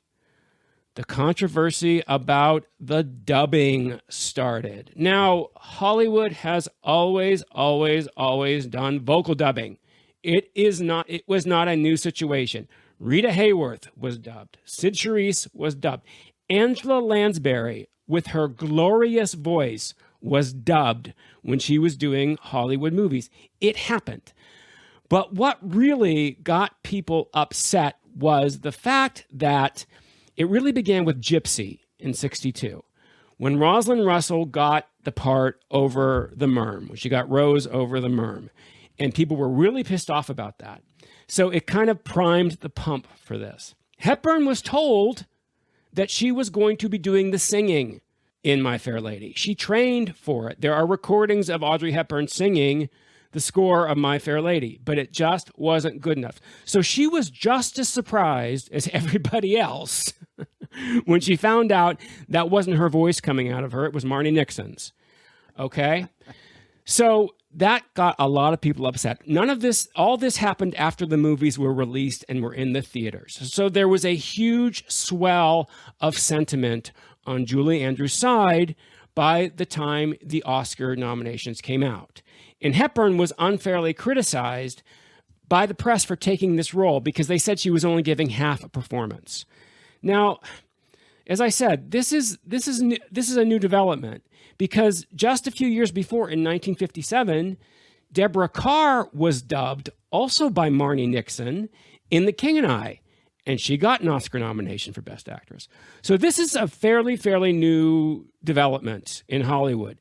The controversy about the dubbing started. Now, Hollywood has always done vocal dubbing. It was not a new situation. Rita Hayworth was dubbed. Sid Charisse was dubbed. Angela Lansbury, with her glorious voice, was dubbed when she was doing Hollywood movies. It happened. But what really got people upset was the fact that it really began with Gypsy in 1962, when Rosalind Russell got the part over the Merm, when she got Rose over the Merm. And people were really pissed off about that. So it kind of primed the pump for this. Hepburn was told that she was going to be doing the singing in My Fair Lady. She trained for it. There are recordings of Audrey Hepburn singing the score of My Fair Lady, but it just wasn't good enough. So she was just as surprised as everybody else when she found out that wasn't her voice coming out of her. It was Marni Nixon's. Okay? So that got a lot of people upset. All this happened after the movies were released and were in the theaters. So there was a huge swell of sentiment on Julie Andrews' side by the time the Oscar nominations came out. And Hepburn was unfairly criticized by the press for taking this role because they said she was only giving half a performance. Now, as I said, this is a new development, because just a few years before, in 1957, Deborah Kerr was dubbed, also by Marnie Nixon, in The King and I, and she got an Oscar nomination for Best Actress. So this is a fairly new development in Hollywood.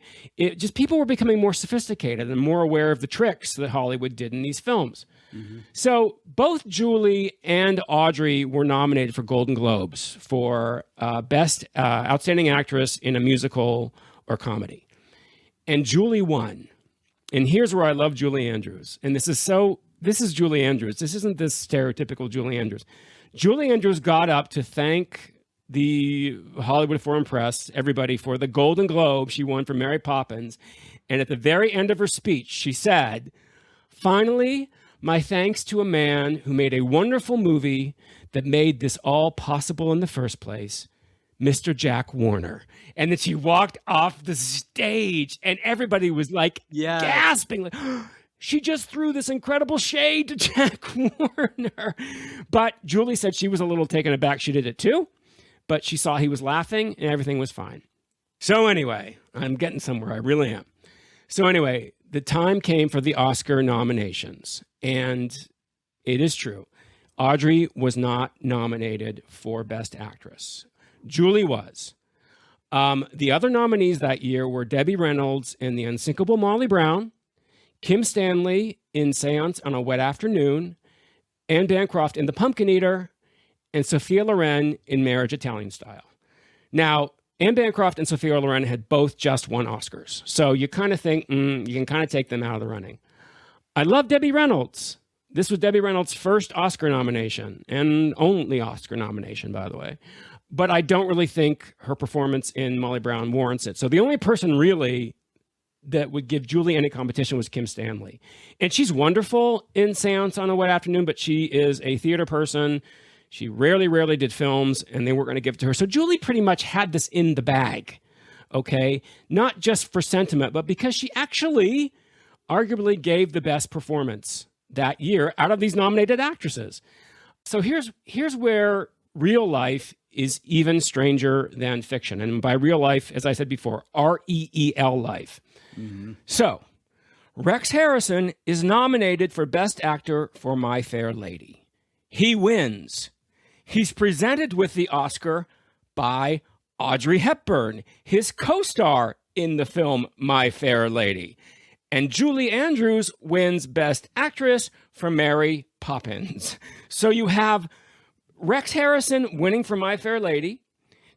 People were becoming more sophisticated and more aware of the tricks that Hollywood did in these films. Mm-hmm. So both Julie and Audrey were nominated for Golden Globes for Best Outstanding Actress in a Musical or Comedy. And Julie won. And here's where I love Julie Andrews. And this is Julie Andrews. This isn't this stereotypical Julie Andrews. Julie Andrews got up to thank the Hollywood Foreign Press, everybody, for the Golden Globe she won for Mary Poppins. And at the very end of her speech, she said, "Finally, my thanks to a man who made a wonderful movie that made this all possible in the first place, Mr. Jack Warner." And then she walked off the stage, and everybody was like gasping, like, she just threw this incredible shade to Jack Warner. But Julie said she was a little taken aback. She did it too, but she saw he was laughing and everything was fine. So anyway, I'm getting somewhere. I really am. So anyway, the time came for the Oscar nominations, and it is true. Audrey was not nominated for Best Actress. Julie was. The other nominees that year were Debbie Reynolds in The Unsinkable Molly Brown, Kim Stanley in Seance on a Wet Afternoon, Anne Bancroft in The Pumpkin Eater, and Sophia Loren in Marriage Italian Style. Now, Anne Bancroft and Sophia Loren had both just won Oscars. So you kind of think, you can kind of take them out of the running. I love Debbie Reynolds. This was Debbie Reynolds' first Oscar nomination, and only Oscar nomination, by the way. But I don't really think her performance in Molly Brown warrants it. So the only person really that would give Julie any competition was Kim Stanley. And she's wonderful in Seance on a Wet Afternoon, but she is a theater person. She rarely did films, and they weren't going to give it to her. So Julie pretty much had this in the bag, okay? Not just for sentiment, but because she actually arguably gave the best performance that year out of these nominated actresses. So here's where real life is even stranger than fiction. And by real life, as I said before, REEL life. Mm-hmm. So Rex Harrison is nominated for Best Actor for My Fair Lady. He wins. He's presented with the Oscar by Audrey Hepburn, his co-star in the film My Fair Lady. And Julie Andrews wins Best Actress for Mary Poppins. So you have Rex Harrison winning for My Fair Lady,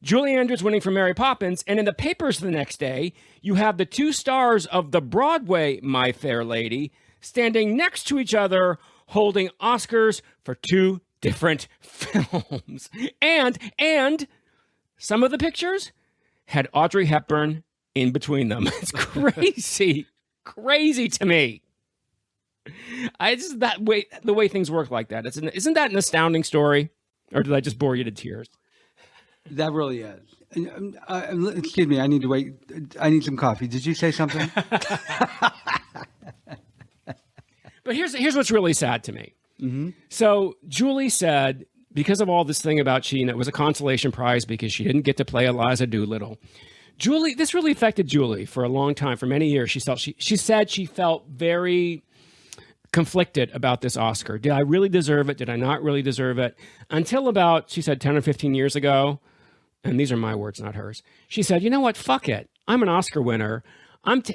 Julie Andrews winning for Mary Poppins, and in the papers the next day, you have the two stars of the Broadway My Fair Lady standing next to each other holding Oscars for two different films. And some of the pictures had Audrey Hepburn in between them. It's crazy. Crazy to me. It's the way things work like that. Isn't that an astounding story? Or did I just bore you to tears? That really is. Excuse me, I need to wait. I need some coffee. Did you say something? But here's what's really sad to me. Mm-hmm. So Julie said, because of all this thing about it was a consolation prize because she didn't get to play Eliza Doolittle. This really affected Julie for a long time, for many years. She said she felt very conflicted about this Oscar. Did I really deserve it? Did I not really deserve it? Until about, she said, 10 or 15 years ago, and these are my words, not hers. She said, you know what? Fuck it. I'm an Oscar winner.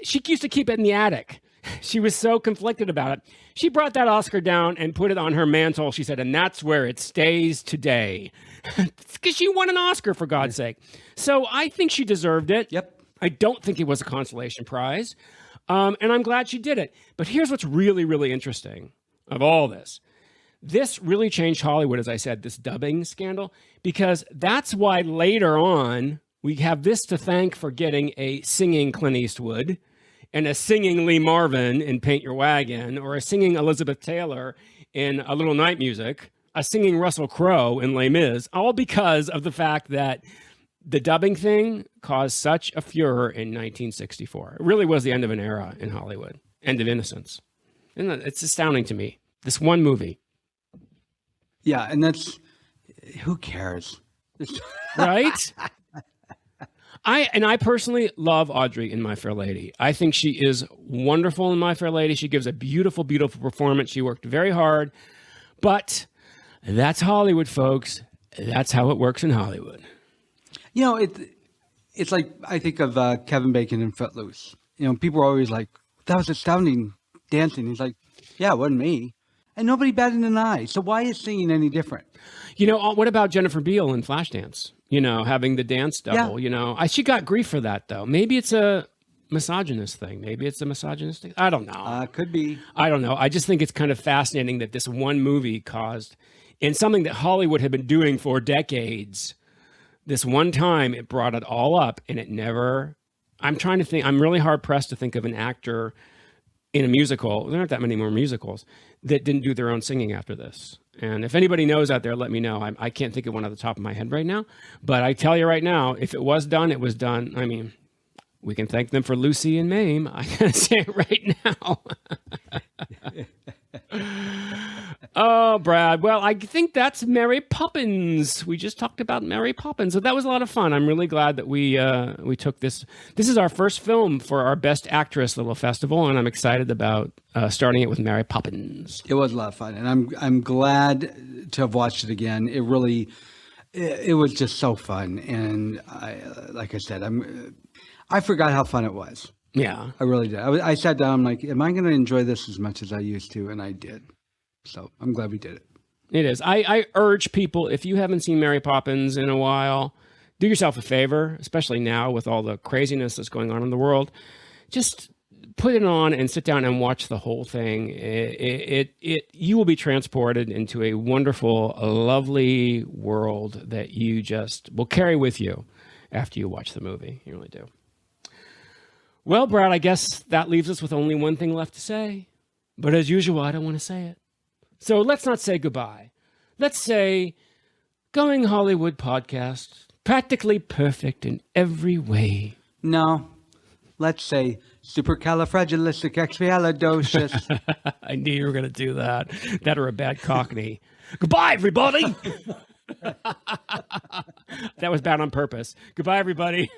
She used to keep it in the attic. She was so conflicted about it. She brought that Oscar down and put it on her mantle, she said, and that's where it stays today. Because she won an Oscar, for God's sake. So I think she deserved it. Yep. I don't think it was a consolation prize. And I'm glad she did it. But here's what's really, really interesting of all this. This really changed Hollywood, as I said, this dubbing scandal, because that's why later on we have this to thank for getting a singing Clint Eastwood and a singing Lee Marvin in Paint Your Wagon, or a singing Elizabeth Taylor in A Little Night Music, a singing Russell Crowe in Les Mis, all because of the fact that the dubbing thing caused such a furor in 1964. It really was the end of an era in Hollywood, end of innocence. And it's astounding to me. This one movie. Yeah, and who cares? Right? I personally love Audrey in My Fair Lady. I think she is wonderful in My Fair Lady. She gives a beautiful, beautiful performance. She worked very hard, but that's Hollywood, folks. That's how it works in Hollywood. You know, it's like I think of Kevin Bacon in Footloose. You know, people are always like, "That was astounding dancing." He's like, "Yeah, it wasn't me," and nobody batted an eye. So why is singing any different? You know, what about Jennifer Beal in Flashdance? You know, having the dance double. Yeah. You know, she got grief for that though. Maybe it's a misogynist thing. Maybe it's a misogynistic. I don't know. Could be. I don't know. I just think it's kind of fascinating that this one movie caused, in something that Hollywood had been doing for decades, this one time it brought it all up, and it never. I'm trying to think. I'm really hard pressed to think of an actor in a musical. There aren't that many more musicals that didn't do their own singing after this. And if anybody knows out there, let me know. I can't think of one off the top of my head right now. But I tell you right now, if it was done, it was done. I mean, we can thank them for Lucy and Mame. I gotta say it right now. Oh, Brad. Well, I think that's Mary Poppins. We just talked about Mary Poppins. So that was a lot of fun. I'm really glad that we took this. This is our first film for our Best Actress little festival, and I'm excited about starting it with Mary Poppins. It was a lot of fun, and I'm glad to have watched it again. It really, it was just so fun, and like I said, I forgot how fun it was. Yeah, I really did. I sat down. I'm like, am I going to enjoy this as much as I used to? And I did. So I'm glad we did it. It is. I urge people, if you haven't seen Mary Poppins in a while, do yourself a favor, especially now with all the craziness that's going on in the world. Just put it on and sit down and watch the whole thing. You will be transported into a wonderful, lovely world that you just will carry with you after you watch the movie. You really do. Well, Brad, I guess that leaves us with only one thing left to say. But as usual, I don't want to say it. So let's not say goodbye. Let's say, Going Hollywood podcast, practically perfect in every way. No, let's say supercalifragilisticexpialidocious. I knew you were going to do that. That or a bad Cockney. Goodbye, everybody. That was bad on purpose. Goodbye, everybody.